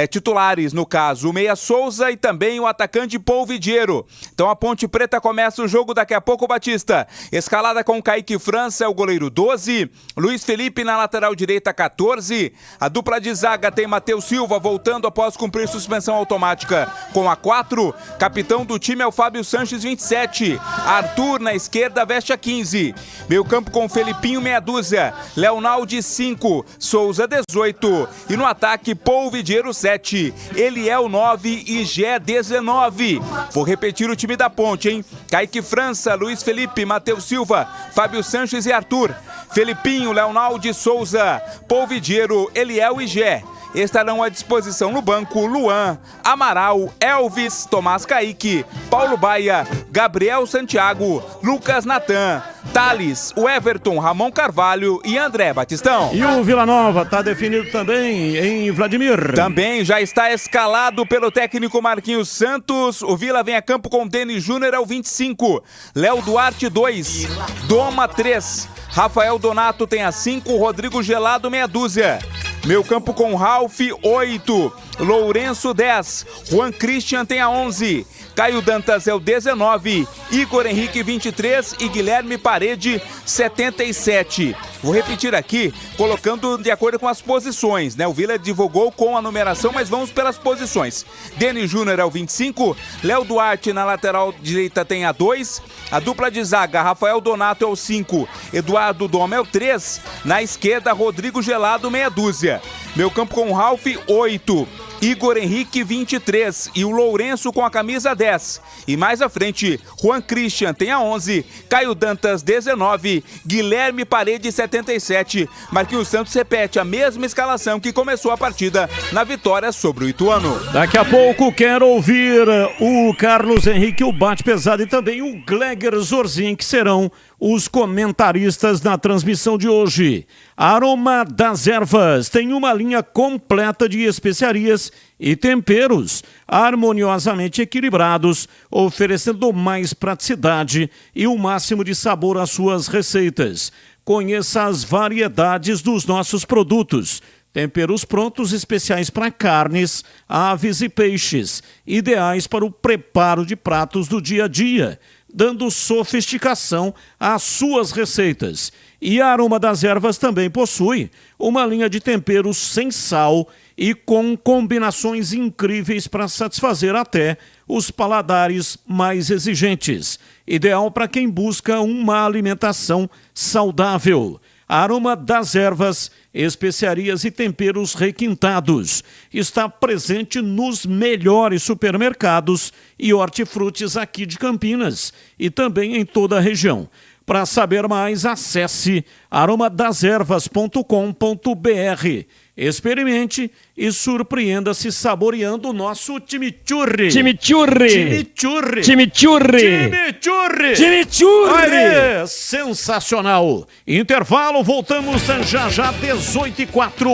Titulares, no caso, o Meia Souza e também o atacante Polvidiero. Então a Ponte Preta começa o jogo daqui a pouco, Batista. Escalada com Kaique França, o goleiro 12, Luiz Felipe na lateral direita 14, a dupla de zaga tem Matheus Silva voltando após cumprir suspensão automática com a 4, capitão do time é o Fábio Sanches 27, Arthur na esquerda veste a 15, meio campo com Felipinho meia dúzia, Leonaldi 5, Souza 18 e no ataque Polvidiero 7, ele é o 9 e Gé 19. Vou repetir o time da Ponte, hein? Kaique França, Luiz Felipe, Matheus Silva, Fábio Sanches e Arthur, Felipinho, Leonaldi, Souza, Polvidiero, Eliel e Gé. Estarão à disposição no banco Luan, Amaral, Elvis, Tomás Kaique, Paulo Baia, Gabriel Santiago, Lucas Natan, Thales, o Everton, Ramon Carvalho e André Batistão.
E o Vila Nova está definido também em Vladimir.
Também já está escalado pelo técnico Marquinhos Santos. O Vila vem a campo com Denis Júnior ao 25, Léo Duarte 2, Doma 3, Rafael Donato tem a 5, Rodrigo Gelado meia dúzia. Meu campo com Ralf 8, Lourenço 10, Juan Christian tem a 11, Caio Dantas é o 19, Igor Henrique 23 e Guilherme Parede 77. Vou repetir aqui, colocando de acordo com as posições, né? O Vila divulgou com a numeração, mas vamos pelas posições. Denis Júnior é o 25, Léo Duarte na lateral direita tem a 2, a dupla de zaga, Rafael Donato é o 5, Eduardo Doma é o 3, na esquerda, Rodrigo Gelado meia dúzia. Meu campo com Ralf 8, Igor Henrique 23 e o Lourenço com a camisa 10. E mais à frente, Juan Christian tem a 11, Caio Dantas 19, Guilherme Parede 77. Marquinhos Santos repete a mesma escalação que começou a partida na vitória sobre o Ituano.
Daqui a pouco quero ouvir o Carlos Henrique, o Bate Pesado, e também o Gleger Zorzin, que serão os comentaristas na transmissão de hoje. Aroma das Ervas tem uma linha completa de especiarias e temperos harmoniosamente equilibrados, oferecendo mais praticidade e o máximo de sabor às suas receitas. Conheça as variedades dos nossos produtos. Temperos prontos especiais para carnes, aves e peixes, ideais para o preparo de pratos do dia a dia, dando sofisticação às suas receitas. E a Aroma das Ervas também possui uma linha de temperos sem sal e com combinações incríveis para satisfazer até os paladares mais exigentes. Ideal para quem busca uma alimentação saudável. Aroma das Ervas, especiarias e temperos requintados. Está presente nos melhores supermercados e hortifrutis aqui de Campinas e também em toda a região. Para saber mais, acesse aromadeservas.com.br. Experimente e surpreenda-se saboreando o nosso chimichurri.
Chimichurri!
Chimichurri!
Chimichurri!
Chimichurri!
Chimichurri!
Aê, sensacional! Intervalo, voltamos já 18h04.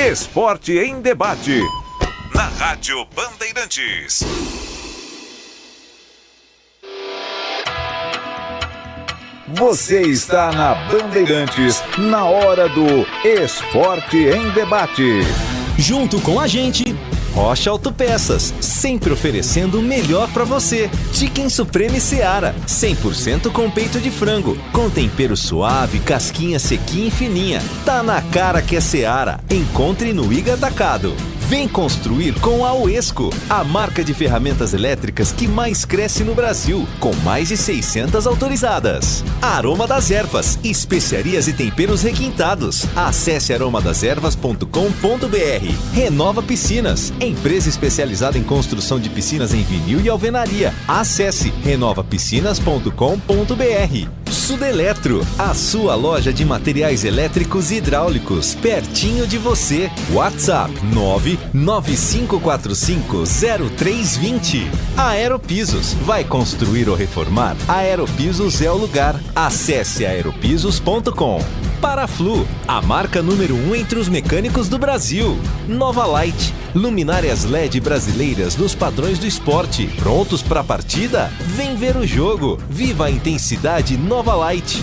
Esporte em Debate. Na Rádio Bandeirantes. Você está na Bandeirantes, na hora do Esporte em Debate.
Junto com a gente, Rocha Autopeças, sempre oferecendo o melhor para você. Chicken Supreme Seara, 100% com peito de frango, com tempero suave, casquinha sequinha e fininha. Tá na cara que é Seara. Encontre no Iga Atacado. Vem construir com a Uesco, a marca de ferramentas elétricas que mais cresce no Brasil, com mais de 600 autorizadas. Aroma das Ervas, especiarias e temperos requintados. Acesse aromadeservas.com.br. Renova Piscinas, empresa especializada em construção de piscinas em vinil e alvenaria. Acesse renovapiscinas.com.br. Sudeletro, a sua loja de materiais elétricos e hidráulicos, pertinho de você. WhatsApp 995450320. Aeropisos, vai construir ou reformar? Aeropisos é o lugar. Acesse aeropisos.com. Paraflu, a marca número 1 entre os mecânicos do Brasil. Nova Light, luminárias LED brasileiras nos padrões do esporte. Prontos para a partida? Vem ver o jogo. Viva a intensidade Nova Light.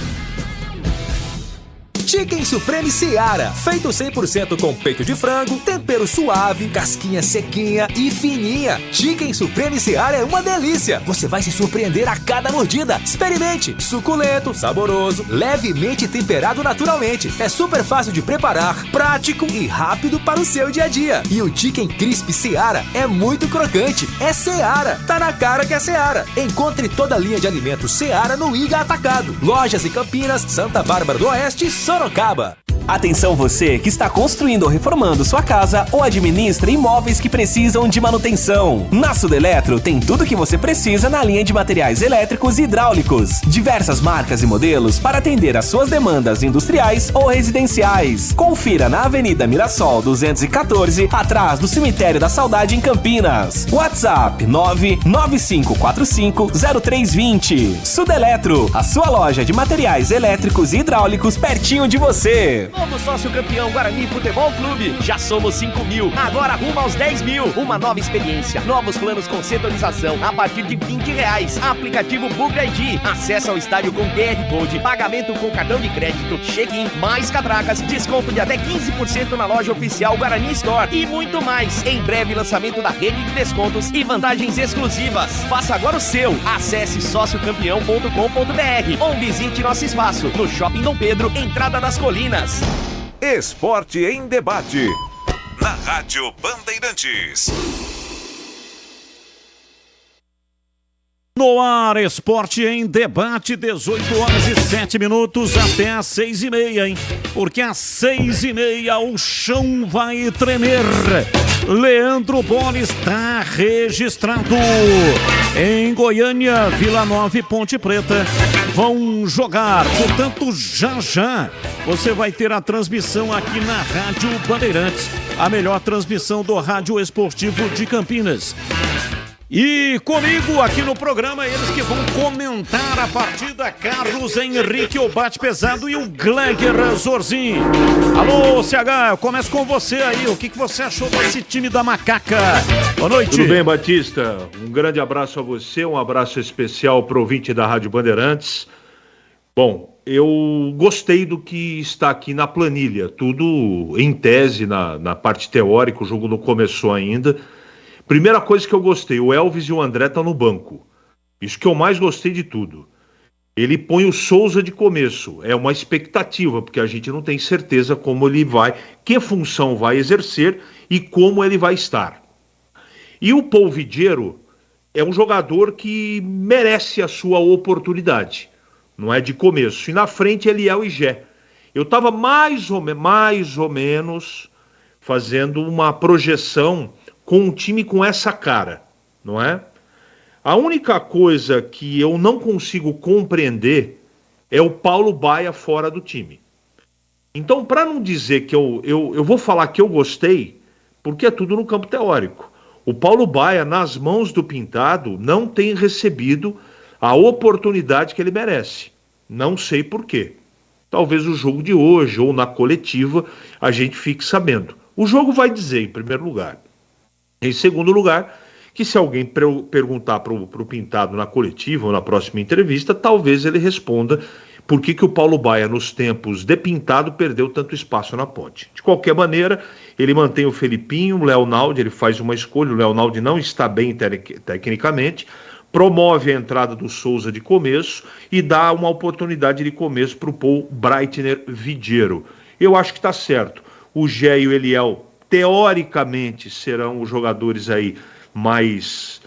Chicken Supreme Seara, feito 100% com peito de frango, tempero suave, casquinha sequinha e fininha. Chicken Supreme Seara é uma delícia. Você vai se surpreender a cada mordida. Experimente. Suculento, saboroso, levemente temperado naturalmente. É super fácil de preparar, prático e rápido para o seu dia a dia. E o Chicken Crisp Seara é muito crocante. É Seara. Tá na cara que é Seara. Encontre toda a linha de alimentos Seara no Iga Atacado. Lojas em Campinas, Santa Bárbara do Oeste e Sorocaba.
Atenção você que está construindo ou reformando sua casa ou administra imóveis que precisam de manutenção. Na Sudeletro tem tudo o que você precisa na linha de materiais elétricos e hidráulicos. Diversas marcas e modelos para atender às suas demandas industriais ou residenciais. Confira na Avenida Mirassol 214, atrás do Cemitério da Saudade em Campinas. WhatsApp 995450320. Sudeletro, a sua loja de materiais elétricos e hidráulicos pertinho de você.
Novo sócio campeão Guarani Futebol Clube. Já somos 5.000. Agora rumo aos 10.000. Uma nova experiência. Novos planos com setorização a partir de R$20. Aplicativo Bugre ID. Acesso ao estádio com QR Code. Pagamento com cartão de crédito. Check-in. Mais catracas. Desconto de até 15% na loja oficial Guarani Store. E muito mais. Em breve lançamento da rede de descontos e vantagens exclusivas. Faça agora o seu. Acesse sociocampeão.com.br ou visite nosso espaço no Shopping Dom Pedro, Entrada das Colinas.
Esporte em debate. Na Rádio Bandeirantes.
No ar, Esporte em Debate, 18h07 até às 6h30, hein? Porque às 6h30 o chão vai tremer. Leandro Bola está registrado. Em Goiânia, Vila Nova e Ponte Preta vão jogar. Portanto, já você vai ter a transmissão aqui na Rádio Bandeirantes, a melhor transmissão do rádio esportivo de Campinas. E comigo aqui no programa, eles que vão comentar a partida, Carlos Henrique, o bate pesado, e o Gleger Zorzin. Alô, CH, eu começo com você aí. O que você achou desse time da Macaca? Boa noite.
Tudo bem, Batista? Um grande abraço a você, um abraço especial para o ouvinte da Rádio Bandeirantes. Bom, eu gostei do que está aqui na planilha, tudo em tese, na parte teórica, o jogo não começou ainda. Primeira coisa que eu gostei, o Elvis e o André estão no banco. Isso que eu mais gostei de tudo. Ele põe o Souza de começo. É uma expectativa, porque a gente não tem certeza como ele vai, que função vai exercer e como ele vai estar. E o Polvidiero é um jogador que merece a sua oportunidade. Não é de começo. E na frente Eliel e Gé. Eu estava mais ou menos fazendo uma projeção com um time com essa cara, não é? A única coisa que eu não consigo compreender é o Paulo Baia fora do time. Então, para não dizer que eu vou falar que eu gostei, porque é tudo no campo teórico. O Paulo Baia, nas mãos do Pintado, não tem recebido a oportunidade que ele merece. Não sei por quê. Talvez o jogo de hoje ou na coletiva a gente fique sabendo. O jogo vai dizer, em primeiro lugar. Em segundo lugar, que se alguém perguntar para o Pintado na coletiva ou na próxima entrevista, talvez ele responda por que o Paulo Baia, nos tempos de Pintado, perdeu tanto espaço na ponte. De qualquer maneira, ele mantém o Felipinho, o Leonaldi, ele faz uma escolha, o Leonaldi não está bem tecnicamente, promove a entrada do Souza de começo e dá uma oportunidade de começo para o Paul Breitner Vidiero. Eu acho que está certo. O Gé e o Eliel
teoricamente serão os jogadores aí mais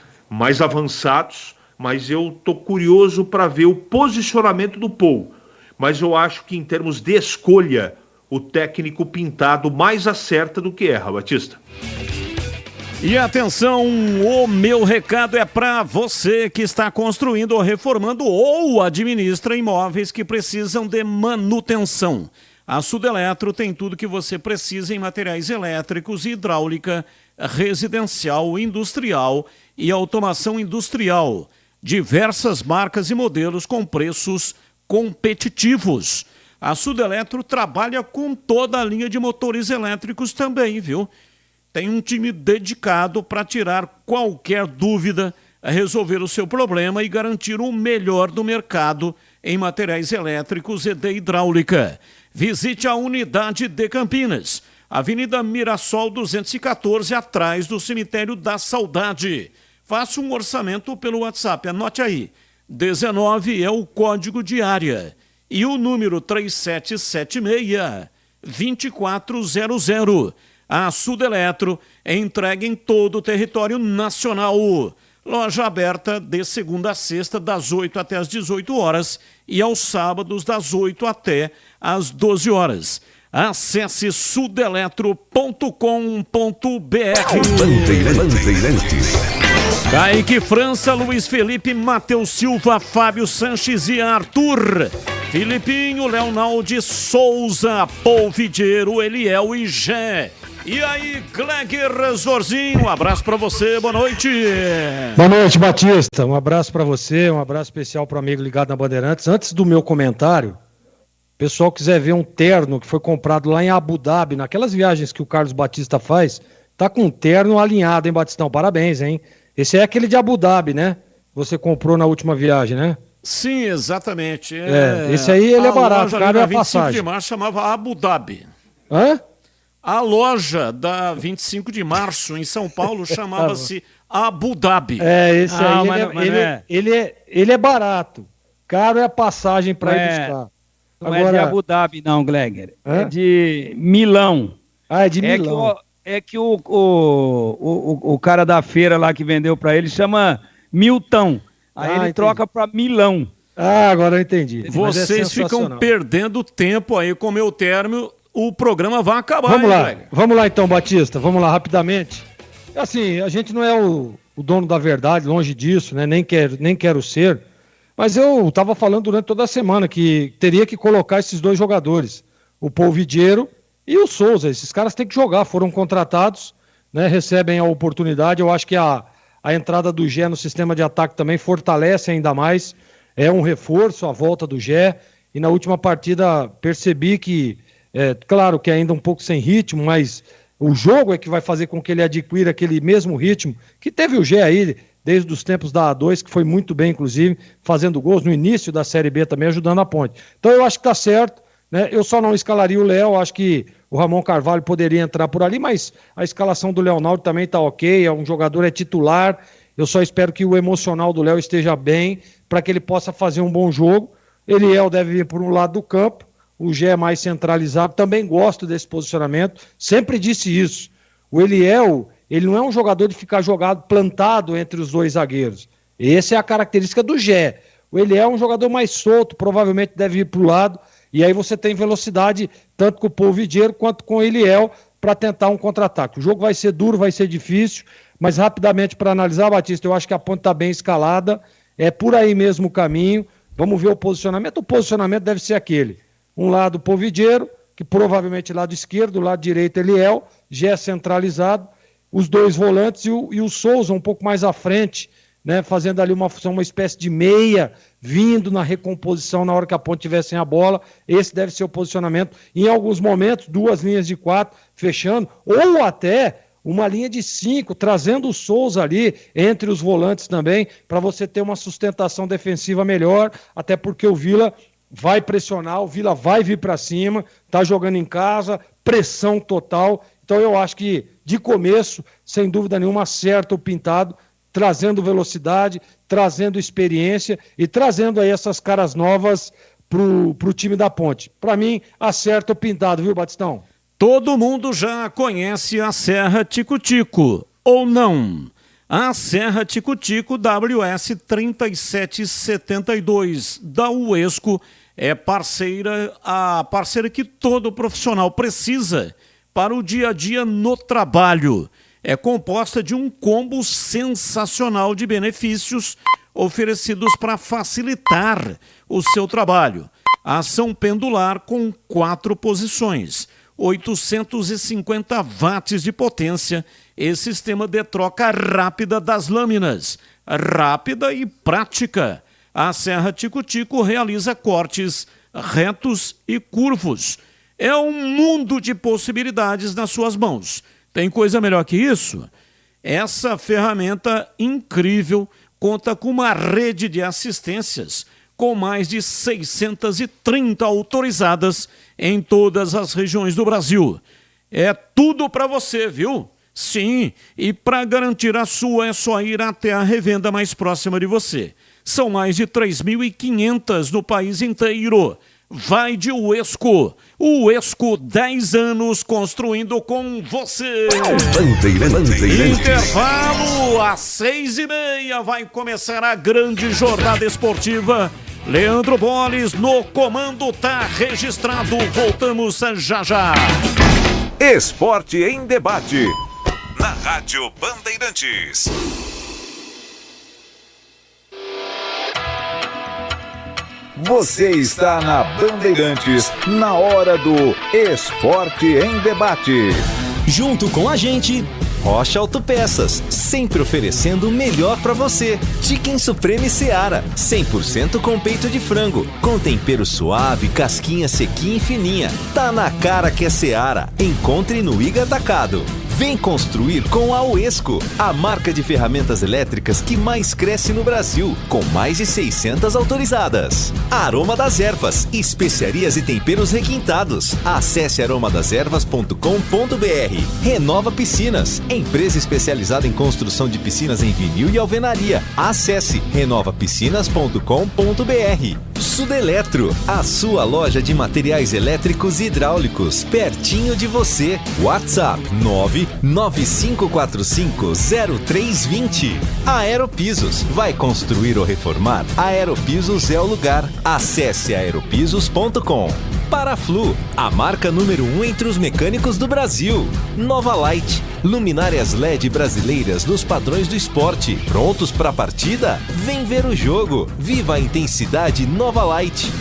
avançados, mas eu tô curioso para ver o posicionamento do Paul. Mas eu acho que em termos de escolha, o técnico Pintado mais acerta do que erra, Batista.
E atenção, o meu recado é para você que está construindo ou reformando ou administra imóveis que precisam de manutenção. A Sudeletro tem tudo que você precisa em materiais elétricos, hidráulica, residencial, industrial e automação industrial. Diversas marcas e modelos com preços competitivos. A Sudeletro trabalha com toda a linha de motores elétricos também, viu? Tem um time dedicado para tirar qualquer dúvida, resolver o seu problema e garantir o melhor do mercado em materiais elétricos e de hidráulica. Visite a unidade de Campinas, Avenida Mirassol 214, atrás do Cemitério da Saudade. Faça um orçamento pelo WhatsApp, anote aí. 19 é o código de área e o número 3776-2400. A Sudeletro é entregue em todo o território nacional. Loja aberta de segunda a sexta, das 8 até as 18 horas e aos sábados, das 8 até as 12 horas. Acesse sudeletro.com.br.
Bandeirantes.
Kaique França, Luiz Felipe, Matheus Silva, Fábio Sanches e Arthur. Filipinho, Leonaldo Souza, Paul Vidieiro, Eliel e Gé. E aí, Gleger Zorzinho, um abraço pra você, boa noite.
Boa noite, Batista, um abraço pra você, um abraço especial pro amigo ligado na Bandeirantes. Antes do meu comentário, o pessoal quiser ver um terno que foi comprado lá em Abu Dhabi, naquelas viagens que o Carlos Batista faz, tá com um terno alinhado, hein, Batistão? Parabéns, hein? Esse é aquele de Abu Dhabi, né? Você comprou na última viagem, né?
Sim, exatamente.
Esse aí ele é barato, cara, é a
25
passagem.
de março chamava Abu Dhabi.
Hã?
A loja da 25 de março em São Paulo chamava-se Abu Dhabi.
Esse aí ele é barato. Caro é a passagem para ir buscar.
Não é de Abu Dhabi, não, Gleger. É de Milão.
Ah, é de Milão.
É que o cara da feira lá que vendeu para ele chama Milton. Aí ele
entendi.
troca para Milão.
Ah, agora eu entendi.
Vocês ficam perdendo tempo aí com o meu termo. O programa vai acabar.
Vamos lá então, Batista. Vamos lá rapidamente. Assim, a gente não é o dono da verdade, longe disso, né? Nem quero ser. Mas eu estava falando durante toda a semana que teria que colocar esses dois jogadores, o Paul Vidieiro e o Souza. Esses caras têm que jogar, foram contratados, né? Recebem a oportunidade. Eu acho que a entrada do Gé no sistema de ataque também fortalece ainda mais. É um reforço a volta do Gé. E na última partida percebi que, claro que ainda um pouco sem ritmo, mas o jogo é que vai fazer com que ele adquira aquele mesmo ritmo que teve o Gé aí desde os tempos da A2, que foi muito bem, inclusive, fazendo gols no início da Série B também, ajudando a Ponte. Então eu acho que tá certo, né? Eu só não escalaria o Léo, acho que o Ramon Carvalho poderia entrar por ali, mas a escalação do Leonardo também tá ok, é um jogador, é titular. Eu só espero que o emocional do Léo esteja bem, para que ele possa fazer um bom jogo. Eliel deve vir por um lado do campo, o Gé é mais centralizado, também gosto desse posicionamento, sempre disse isso. O Eliel, ele não é um jogador de ficar jogado plantado entre os dois zagueiros. Essa é a característica do Gé. O Eliel é um jogador mais solto, provavelmente deve ir para o lado, e aí você tem velocidade tanto com o Paul Vidieiro quanto com o Eliel para tentar um contra-ataque. O jogo vai ser duro, vai ser difícil, mas rapidamente para analisar, Batista, eu acho que a Ponte está bem escalada, é por aí mesmo o caminho. Vamos ver o posicionamento. O posicionamento deve ser aquele. Um lado, Paul Vidieiro, que provavelmente lado esquerdo, lado direito, Eliel, Gé centralizado, os dois volantes e o Souza um pouco mais à frente, né, fazendo ali uma função, uma espécie de meia, vindo na recomposição na hora que a Ponte tiver sem a bola. Esse deve ser o posicionamento. Em alguns momentos, 2 linhas de 4 fechando, ou até uma linha de 5, trazendo o Souza ali entre os volantes também, para você ter uma sustentação defensiva melhor, até porque o Vila vai pressionar, o Vila vai vir para cima, tá jogando em casa, pressão total. Então eu acho que, de começo, sem dúvida nenhuma, acerta o Pintado, trazendo velocidade, trazendo experiência e trazendo aí essas caras novas pro time da Ponte. Para mim, acerta o Pintado, viu, Batistão?
Todo mundo já conhece a Serra Tico-Tico, ou não? A Serra Tico-Tico WS 3772 da Uesco é a parceira que todo profissional precisa para o dia a dia no trabalho. É composta de um combo sensacional de benefícios oferecidos para facilitar o seu trabalho. Ação pendular com 4 posições, 850 watts de potência e sistema de troca rápida das lâminas. Rápida e prática. A Serra Tico-Tico realiza cortes retos e curvos. É um mundo de possibilidades nas suas mãos. Tem coisa melhor que isso? Essa ferramenta incrível conta com uma rede de assistências com mais de 630 autorizadas em todas as regiões do Brasil. É tudo para você, viu? Sim, e para garantir a sua é só ir até a revenda mais próxima de você. São mais de 3.500 no país inteiro. Vai de Uesco. Uesco, 10 anos construindo com você. Intervalo, às 6h30 vai começar a grande jornada esportiva. Leandro Boles no comando, tá registrado. Voltamos já já.
Esporte em debate. Na Rádio Bandeirantes. Você está na Bandeirantes, na hora do Esporte em Debate.
Junto com a gente, Rocha Autopeças, sempre oferecendo o melhor para você. Chicken Supreme Seara, 100% com peito de frango, com tempero suave, casquinha sequinha e fininha. Tá na cara que é Seara. Encontre no Iga Atacado. Vem construir com a Uesco, a marca de ferramentas elétricas que mais cresce no Brasil, com mais de 600 autorizadas. Aroma das Ervas, especiarias e temperos requintados. Acesse aromadeservas.com.br. Renova Piscinas, empresa especializada em construção de piscinas em vinil e alvenaria. Acesse renovapiscinas.com.br. Sudeletro, a sua loja de materiais elétricos e hidráulicos, pertinho de você. WhatsApp 995450320. Aeropisos, vai construir ou reformar? Aeropisos é o lugar. Acesse aeropisos.com. Paraflu, a marca número 1 entre os mecânicos do Brasil. Nova Light, luminárias LED brasileiras nos padrões do esporte. Prontos para a partida? Vem ver o jogo. Viva a intensidade Nova Light.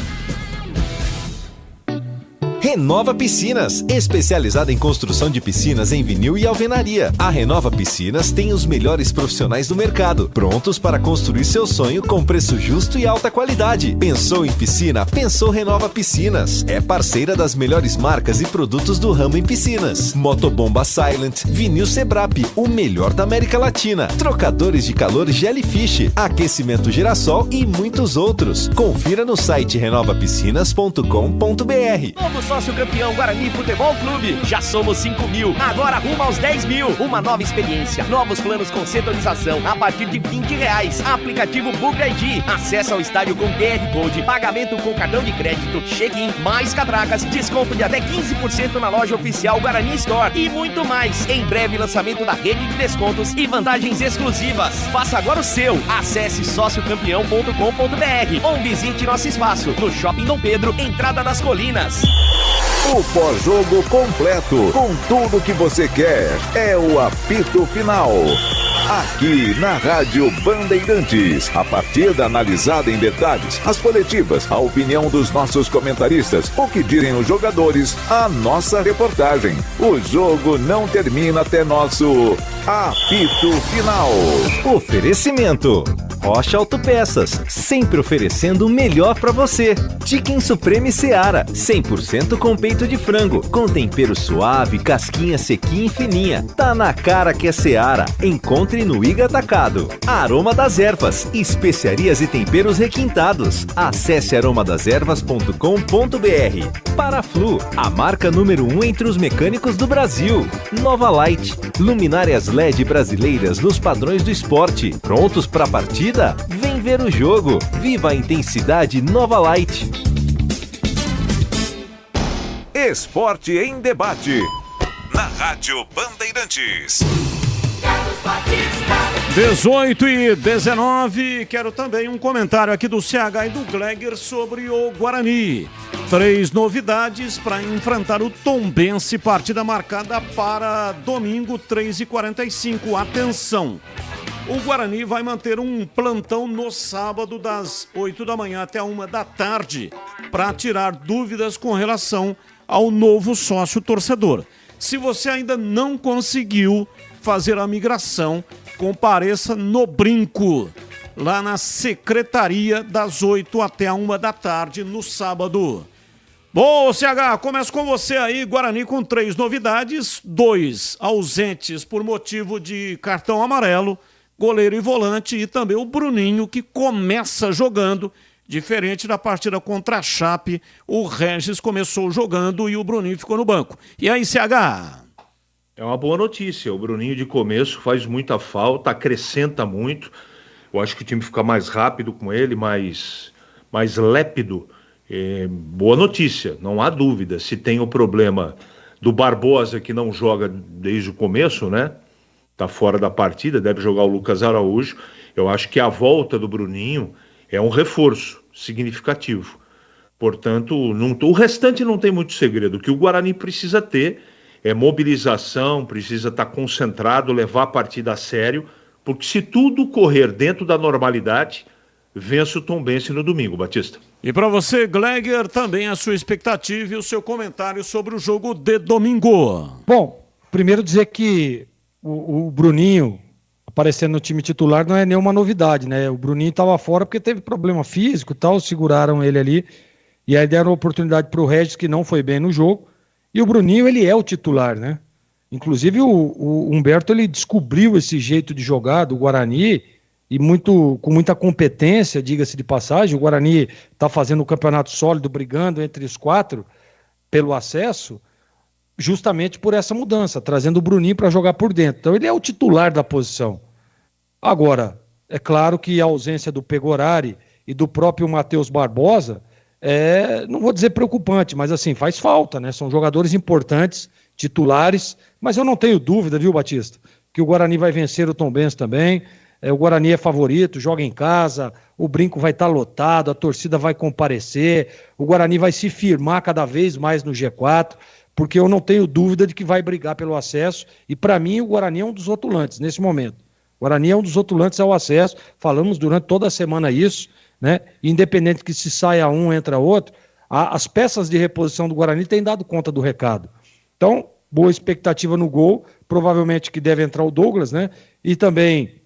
Renova Piscinas, especializada em construção de piscinas em vinil e alvenaria. A Renova Piscinas tem os melhores profissionais do mercado, prontos para construir seu sonho com preço justo e alta qualidade. Pensou em piscina? Pensou Renova Piscinas. É parceira das melhores marcas e produtos do ramo em piscinas. Motobomba Silent, vinil Sebrap, o melhor da América Latina. Trocadores de calor Jellyfish, aquecimento Girassol e muitos outros. Confira no site renovapiscinas.com.br.
Sócio campeão Guarani Futebol Clube. Já somos 5.000, agora rumo aos 10.000. Uma nova experiência, novos planos com setorização a partir de R$20. Aplicativo Bugre ID. Acesso ao estádio com QR Code, pagamento com cartão de crédito, check-in, mais catracas, desconto de até 15% na loja oficial Guarani Store e muito mais. Em breve lançamento da rede de descontos e vantagens exclusivas. Faça agora o seu. Acesse sociocampeão.com.br ou visite nosso espaço no Shopping Dom Pedro, Entrada das Colinas.
O pós-jogo completo, com tudo que você quer, é o apito final. Aqui na Rádio Bandeirantes, a partida analisada em detalhes, as coletivas, a opinião dos nossos comentaristas, o que dizem os jogadores, a nossa reportagem. O jogo não termina até nosso apito final.
Oferecimento: Rocha Autopeças, sempre oferecendo o melhor para você. Chicken Supreme Seara, 100% com peito de frango, com tempero suave, casquinha sequinha e fininha. Tá na cara que é Seara. Encontre no Iga Atacado. Aroma das Ervas, especiarias e temperos requintados. Acesse aromadeservas.com.br. Paraflu, a marca número 1 entre os mecânicos do Brasil. Nova Light, luminárias LED brasileiras nos padrões do esporte. Prontos para a partida? Vem ver o jogo. Viva a intensidade Nova Light.
Esporte em Debate. Na Rádio Bandeirantes.
18h19, quero também um comentário aqui do CH e do Gleger sobre o Guarani. 3 novidades para enfrentar o Tombense, partida marcada para domingo, 3h45. Atenção! O Guarani vai manter um plantão no sábado das 8 da manhã até 1 da tarde para tirar dúvidas com relação ao novo sócio torcedor. Se você ainda não conseguiu fazer a migração, compareça no Brinco, lá na secretaria, das 8 até a 1 da tarde, no sábado. Bom, CH, começo com você aí, Guarani com 3 novidades, 2 ausentes por motivo de cartão amarelo, goleiro e volante, e também o Bruninho, que começa jogando, diferente da partida contra a Chape, o Regis começou jogando e o Bruninho ficou no banco. E aí, CH?
É uma boa notícia, o Bruninho de começo faz muita falta, acrescenta muito, eu acho que o time fica mais rápido com ele, mais lépido. Boa notícia, não há dúvida. Se tem o problema do Barbosa, que não joga desde o começo, né? Tá fora da partida, deve jogar o Lucas Araújo. Eu acho que a volta do Bruninho é um reforço significativo. Portanto, o restante não tem muito segredo. O que o Guarani precisa ter é mobilização, precisa estar concentrado, levar a partida a sério, porque se tudo correr dentro da normalidade, vence o Tombense no domingo, Batista.
E para você, Gleger, também a sua expectativa e o seu comentário sobre o jogo de domingo.
Bom, primeiro dizer que o Bruninho aparecendo no time titular não é nenhuma novidade, né? O Bruninho estava fora porque teve problema físico e tal, seguraram ele ali, e aí deram oportunidade para o Regis, que não foi bem no jogo, e o Bruninho, ele é o titular, né? Inclusive o Humberto, ele descobriu esse jeito de jogar do Guarani, e com muita competência, diga-se de passagem. O Guarani está fazendo um campeonato sólido, brigando entre os 4 pelo acesso, justamente por essa mudança, trazendo o Bruninho para jogar por dentro. Então ele é o titular da posição. Agora, é claro que a ausência do Pegorari e do próprio Matheus Barbosa não vou dizer preocupante, mas assim, faz falta, né? São jogadores importantes, titulares, mas eu não tenho dúvida, viu, Batista, que o Guarani vai vencer o Tombense também. O Guarani é favorito, joga em casa, o Brinco vai estar lotado, a torcida vai comparecer, o Guarani vai se firmar cada vez mais no G4, porque eu não tenho dúvida de que vai brigar pelo acesso, e para mim o Guarani é um dos rotulantes nesse momento. O Guarani é um dos rotulantes ao acesso, falamos durante toda a semana isso, né? Independente que se saia um, entra outro, as peças de reposição do Guarani têm dado conta do recado. Então, boa expectativa no gol, provavelmente que deve entrar o Douglas, né? E também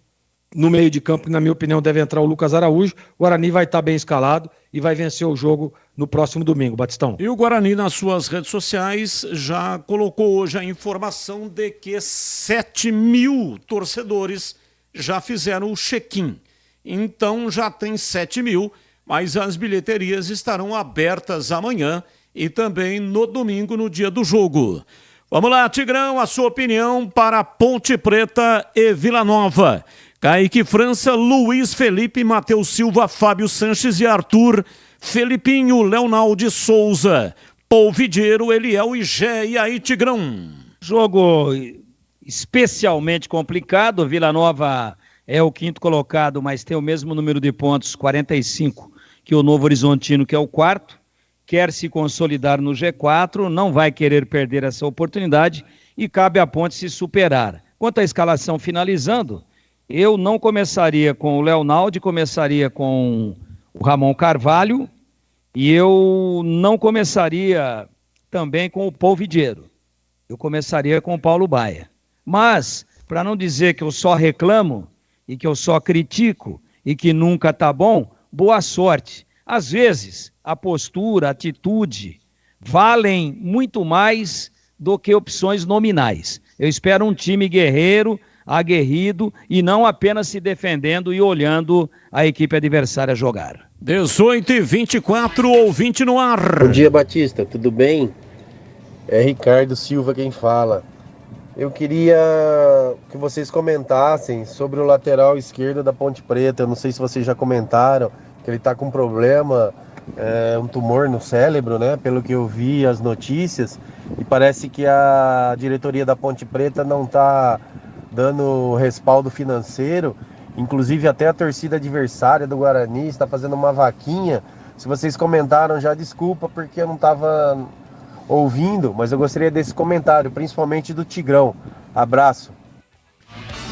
no meio de campo, na minha opinião, deve entrar o Lucas Araújo. O Guarani vai estar bem escalado e vai vencer o jogo no próximo domingo, Batistão.
E o Guarani, nas suas redes sociais, já colocou hoje a informação de que 7.000 torcedores já fizeram o check-in. Então já tem 7.000, mas as bilheterias estarão abertas amanhã e também no domingo, no dia do jogo. Vamos lá, Tigrão, a sua opinião para Ponte Preta e Vila Nova. Kaique França, Luiz Felipe, Matheus Silva, Fábio Sanches e Arthur, Felipinho, Leonaldo Souza, Polvidiero, Eliel e Gé. E aí, Tigrão?
Jogo especialmente complicado. Vila Nova é o 5º colocado, mas tem o mesmo número de pontos, 45, que o Novo Horizontino, que é o 4º. Quer se consolidar no G4, não vai querer perder essa oportunidade e cabe à Ponte se superar. Quanto à escalação finalizando, eu não começaria com o Leonaldo, começaria com o Ramon Carvalho e eu não começaria também com o Polvidiero. Eu começaria com o Paulo Baia. Mas, para não dizer que eu só reclamo e que eu só critico e que nunca tá bom, boa sorte. Às vezes, a postura, a atitude valem muito mais do que opções nominais. Eu espero um time guerreiro, aguerrido e não apenas se defendendo e olhando a equipe adversária jogar.
18h24, ouvinte no ar.
Bom dia, Batista, tudo bem? É Ricardo Silva quem fala. Eu queria que vocês comentassem sobre o lateral esquerdo da Ponte Preta. Eu não sei se vocês já comentaram que ele está com problema um tumor no cérebro, né? Pelo que eu vi as notícias, e parece que a diretoria da Ponte Preta não está dando respaldo financeiro, inclusive até a torcida adversária do Guarani está fazendo uma vaquinha. Se vocês comentaram já, desculpa, porque eu não estava ouvindo, mas eu gostaria desse comentário, principalmente do Tigrão. Abraço.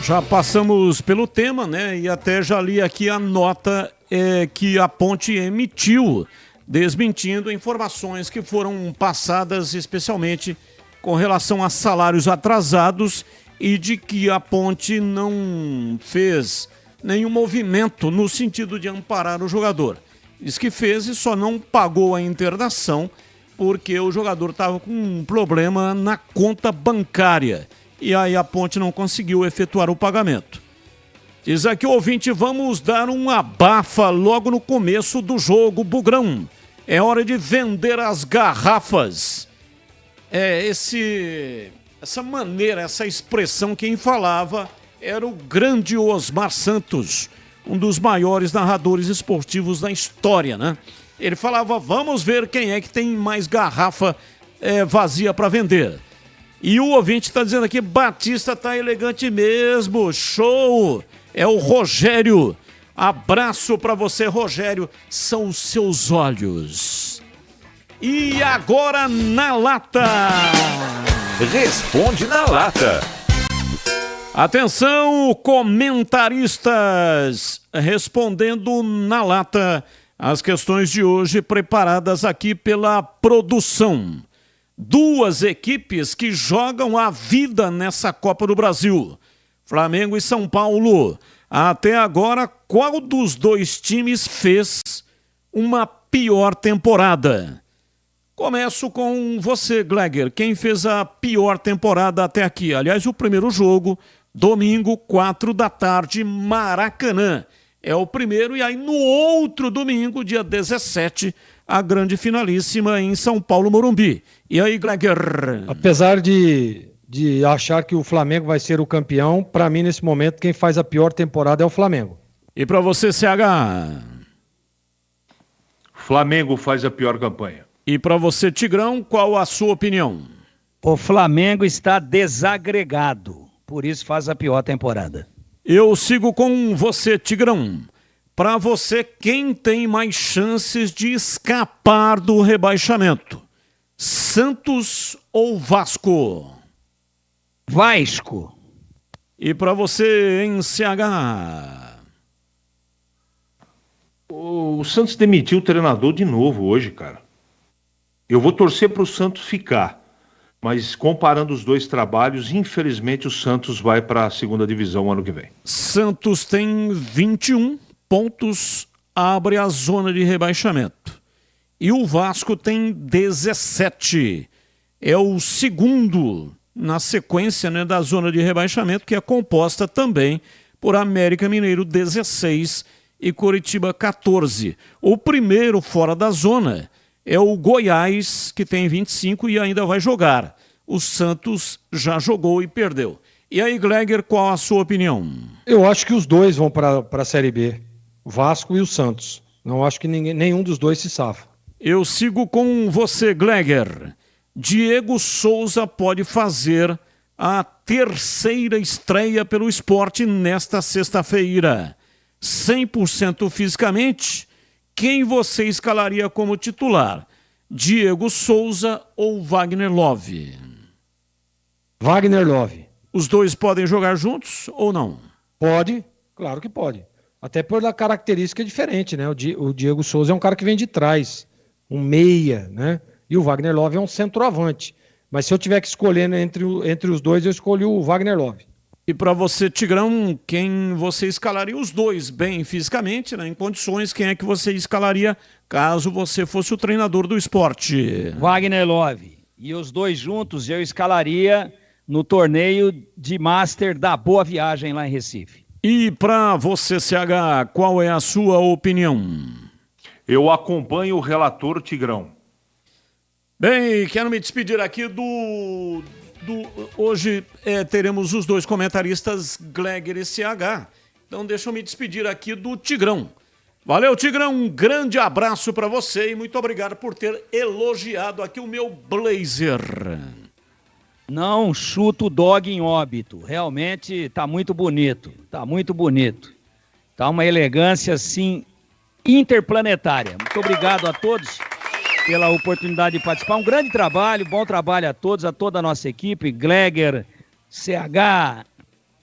Já passamos pelo tema, né? E até já li aqui a nota que a Ponte emitiu, desmentindo informações que foram passadas, especialmente com relação a salários atrasados e de que a Ponte não fez nenhum movimento no sentido de amparar o jogador. Diz que fez e só não pagou a internação porque o jogador estava com um problema na conta bancária. E aí a Ponte não conseguiu efetuar o pagamento. Diz aqui o ouvinte, vamos dar um abafa logo no começo do jogo, Bugrão. É hora de vender as garrafas. Essa maneira, essa expressão, quem falava era o grande Osmar Santos, um dos maiores narradores esportivos da história, né? Ele falava, vamos ver quem é que tem mais garrafa vazia para vender. E o ouvinte está dizendo aqui, Batista tá elegante mesmo, show! É o Rogério. Abraço para você, Rogério. São os seus olhos. E agora na lata.
Responde na lata.
Atenção, comentaristas, respondendo na lata as questões de hoje preparadas aqui pela produção. Duas equipes que jogam a vida nessa Copa do Brasil, Flamengo e São Paulo. Até agora, qual dos dois times fez uma pior temporada? Começo com você, Gleger. Quem fez a pior temporada até aqui? Aliás, o primeiro jogo, domingo, 4h, Maracanã. É o primeiro, e aí no outro domingo, dia 17, a grande finalíssima em São Paulo, Morumbi. E aí, Gleger?
Apesar de achar que o Flamengo vai ser o campeão, para mim, nesse momento, quem faz a pior temporada é o Flamengo.
E para você, CH?
Flamengo faz a pior campanha.
E para você, Tigrão, qual a sua opinião?
O Flamengo está desagregado, por isso faz a pior temporada.
Eu sigo com você, Tigrão. Para você, quem tem mais chances de escapar do rebaixamento? Santos ou Vasco?
Vasco.
E para você, em CH?
O Santos demitiu o treinador de novo hoje, cara. Eu vou torcer para o Santos ficar, mas comparando os dois trabalhos, infelizmente o Santos vai para a segunda divisão ano que vem.
Santos tem 21 pontos, abre a zona de rebaixamento. E o Vasco tem 17. É o segundo na sequência, né, da zona de rebaixamento, que é composta também por América Mineiro 16 e Coritiba 14. O primeiro fora da zona é o Goiás, que tem 25 e ainda vai jogar. O Santos já jogou e perdeu. E aí, Gleger, qual a sua opinião?
Eu acho que os dois vão para a Série B, o Vasco e o Santos. Não acho que nenhum dos dois se safa.
Eu sigo com você, Gleger. Diego Souza pode fazer a terceira estreia pelo Sport nesta sexta-feira. 100% fisicamente, quem você escalaria como titular? Diego Souza ou Wagner Love?
Wagner Love.
Os dois podem jogar juntos ou não?
Pode, claro que pode. Até pela característica diferente, né? O Diego Souza é um cara que vem de trás, um meia, né? E o Wagner Love é um centroavante. Mas se eu tiver que escolher entre os dois, eu escolho o Wagner Love.
E para você, Tigrão, quem você escalaria? Os dois bem fisicamente, né? Em condições, quem é que você escalaria caso você fosse o treinador do Sport?
Wagner Love. E os dois juntos eu escalaria no torneio de Master da Boa Viagem lá em Recife.
E para você, CH, qual é a sua opinião?
Eu acompanho o relator Tigrão.
Bem, quero me despedir aqui hoje teremos os dois comentaristas, Gleger e CH. Então deixa eu me despedir aqui do Tigrão. Valeu, Tigrão, um grande abraço para você e muito obrigado por ter elogiado aqui o meu blazer.
Não chuta o dog em óbito, realmente tá muito bonito, tá uma elegância assim interplanetária. Muito obrigado a todos pela oportunidade de participar, um grande trabalho, bom trabalho a todos, a toda a nossa equipe, Gleger, CH,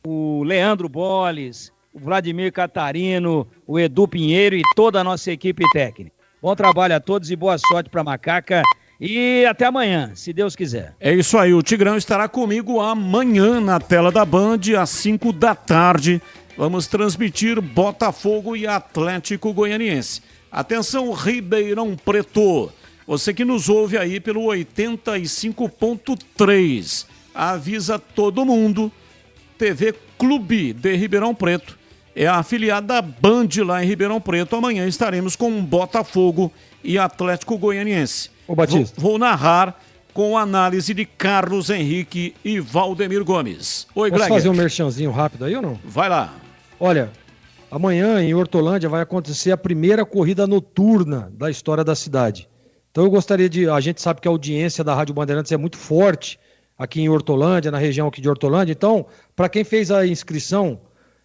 o Leandro Boles, o Vladimir Catarino, o Edu Pinheiro e toda a nossa equipe técnica. Bom trabalho a todos e boa sorte para Macaca e até amanhã, se Deus quiser.
É isso aí, o Tigrão estará comigo amanhã na tela da Band, às 5 da tarde. Vamos transmitir Botafogo e Atlético Goianiense. Atenção, Ribeirão Preto. Você que nos ouve aí pelo 85.3. Avisa todo mundo. TV Clube de Ribeirão Preto. É a afiliada da Band lá em Ribeirão Preto. Amanhã estaremos com Botafogo e Atlético Goianiense.
Ô, Batista.
Vou narrar com análise de Carlos Henrique e Valdemir Gomes. Oi, Gleger.
Posso fazer um merchanzinho rápido aí ou não?
Vai lá.
Olha, amanhã em Hortolândia vai acontecer a primeira corrida noturna da história da cidade. Então eu gostaria a gente sabe que a audiência da Rádio Bandeirantes é muito forte aqui em Hortolândia, na região aqui de Hortolândia. Então, para quem fez a inscrição,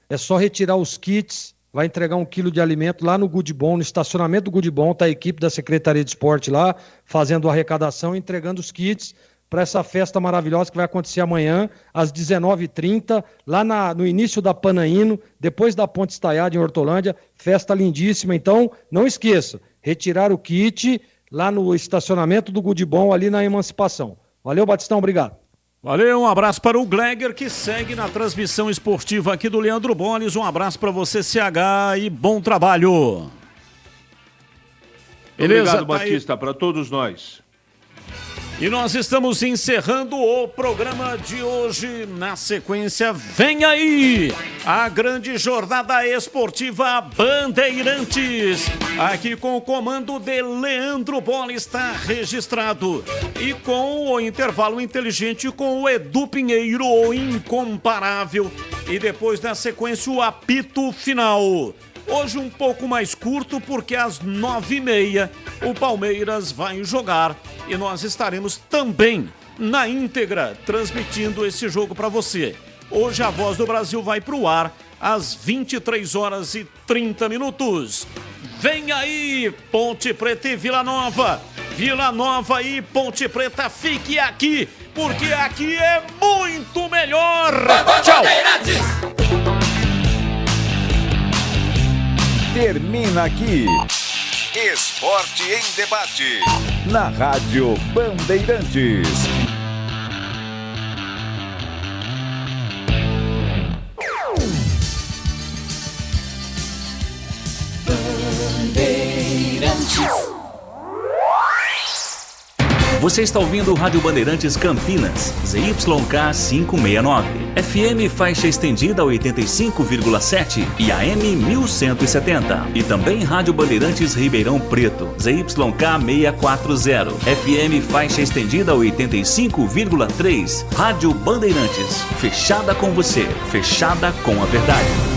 é só retirar os kits, vai entregar 1 quilo de alimento lá no Good Bom, no estacionamento do Good Bom, tá a equipe da Secretaria de Esporte lá, fazendo a arrecadação e entregando os kits para essa festa maravilhosa que vai acontecer amanhã, às 19h30, lá no início da Panaíno, depois da Ponte Estaiada em Hortolândia, festa lindíssima. Então, não esqueça, retirar o kit lá no estacionamento do Good Bom, ali na Emancipação. Valeu, Batistão, obrigado.
Valeu, um abraço para o Gleger, que segue na transmissão esportiva aqui do Leandro Boles. Um abraço para você, CH, e bom trabalho.
Beleza, obrigado, Batista, para todos nós.
E nós estamos encerrando o programa de hoje. Na sequência, vem aí a grande jornada esportiva Bandeirantes. Aqui com o comando de Leandro Bola está registrado. E com o intervalo inteligente com o Edu Pinheiro, o incomparável. E depois na sequência o apito final. Hoje um pouco mais curto porque às 9h30 o Palmeiras vai jogar e nós estaremos também na íntegra transmitindo esse jogo para você. Hoje a Voz do Brasil vai para o ar às 23h30. Vem aí Ponte Preta e Vila Nova. Vila Nova e Ponte Preta, fique aqui porque aqui é muito melhor. Tchau.
Termina aqui Esporte em Debate na Rádio Bandeirantes.
Você está ouvindo o Rádio Bandeirantes Campinas, ZYK 569, FM faixa estendida 85,7 e AM 1170. E também Rádio Bandeirantes Ribeirão Preto, ZYK 640, FM faixa estendida 85,3. Rádio Bandeirantes, fechada com você, fechada com a verdade.